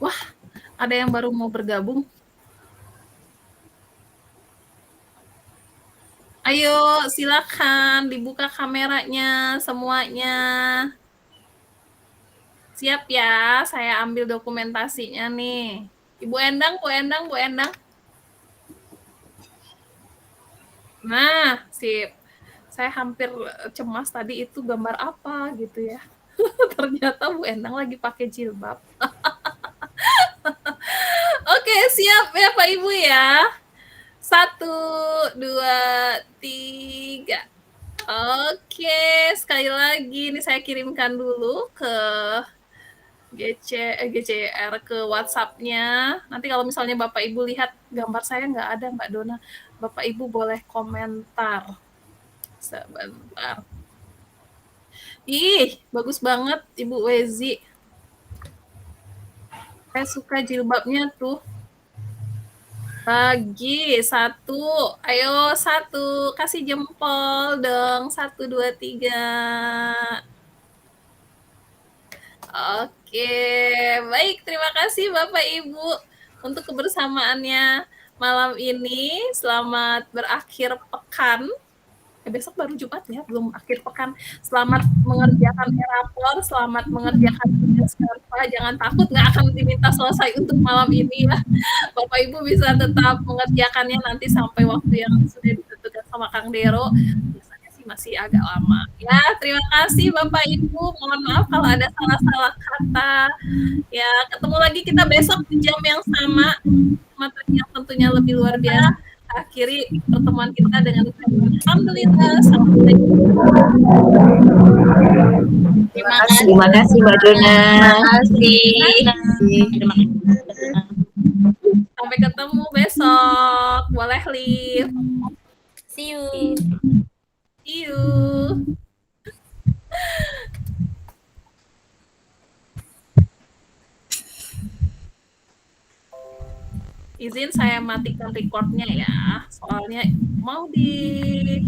[SPEAKER 1] Wah, ada yang baru mau bergabung. Ayo, silakan dibuka kameranya semuanya. Siap ya, saya ambil dokumentasinya nih. Ibu Endang. Nah, sip. Saya hampir cemas tadi itu gambar apa gitu ya. Ternyata Bu Endang lagi pakai jilbab. Oke, siap ya Pak Ibu ya. 1, 2, 3. Oke, sekali lagi ini saya kirimkan dulu ke GCR ke WhatsApp-nya. Nanti kalau misalnya Bapak Ibu lihat gambar saya nggak ada Mbak Dona, Bapak Ibu boleh komentar. Sebentar. Ih, bagus banget Ibu Wezi. Saya suka jilbabnya tuh. Lagi, 1. Ayo 1, kasih jempol dong. 1, 2, 3. Oke, baik. Terima kasih Bapak Ibu untuk kebersamaannya malam ini. Selamat berakhir pekan. Besok baru Jumat ya, belum akhir pekan. Selamat mengerjakan e-rapor, selamat mengerjakan tugas Canva. Jangan takut, nggak akan diminta selesai untuk malam ini ya. Bapak Ibu bisa tetap mengerjakannya nanti sampai waktu yang sudah ditentukan sama Kang Dero. Biasanya sih masih agak lama. Ya, terima kasih Bapak Ibu. Mohon maaf kalau ada salah-salah kata. Ya, ketemu lagi kita besok di jam yang sama. Materi yang tentunya lebih luar biasa. Akhiri pertemuan kita dengan alhamdulillah.
[SPEAKER 3] Terima kasih Mbak Dona.
[SPEAKER 2] Terima kasih.
[SPEAKER 1] Sampai ketemu besok. Boleh live.
[SPEAKER 3] See you.
[SPEAKER 1] See you. Izin saya matikan recordnya ya. Soalnya mau di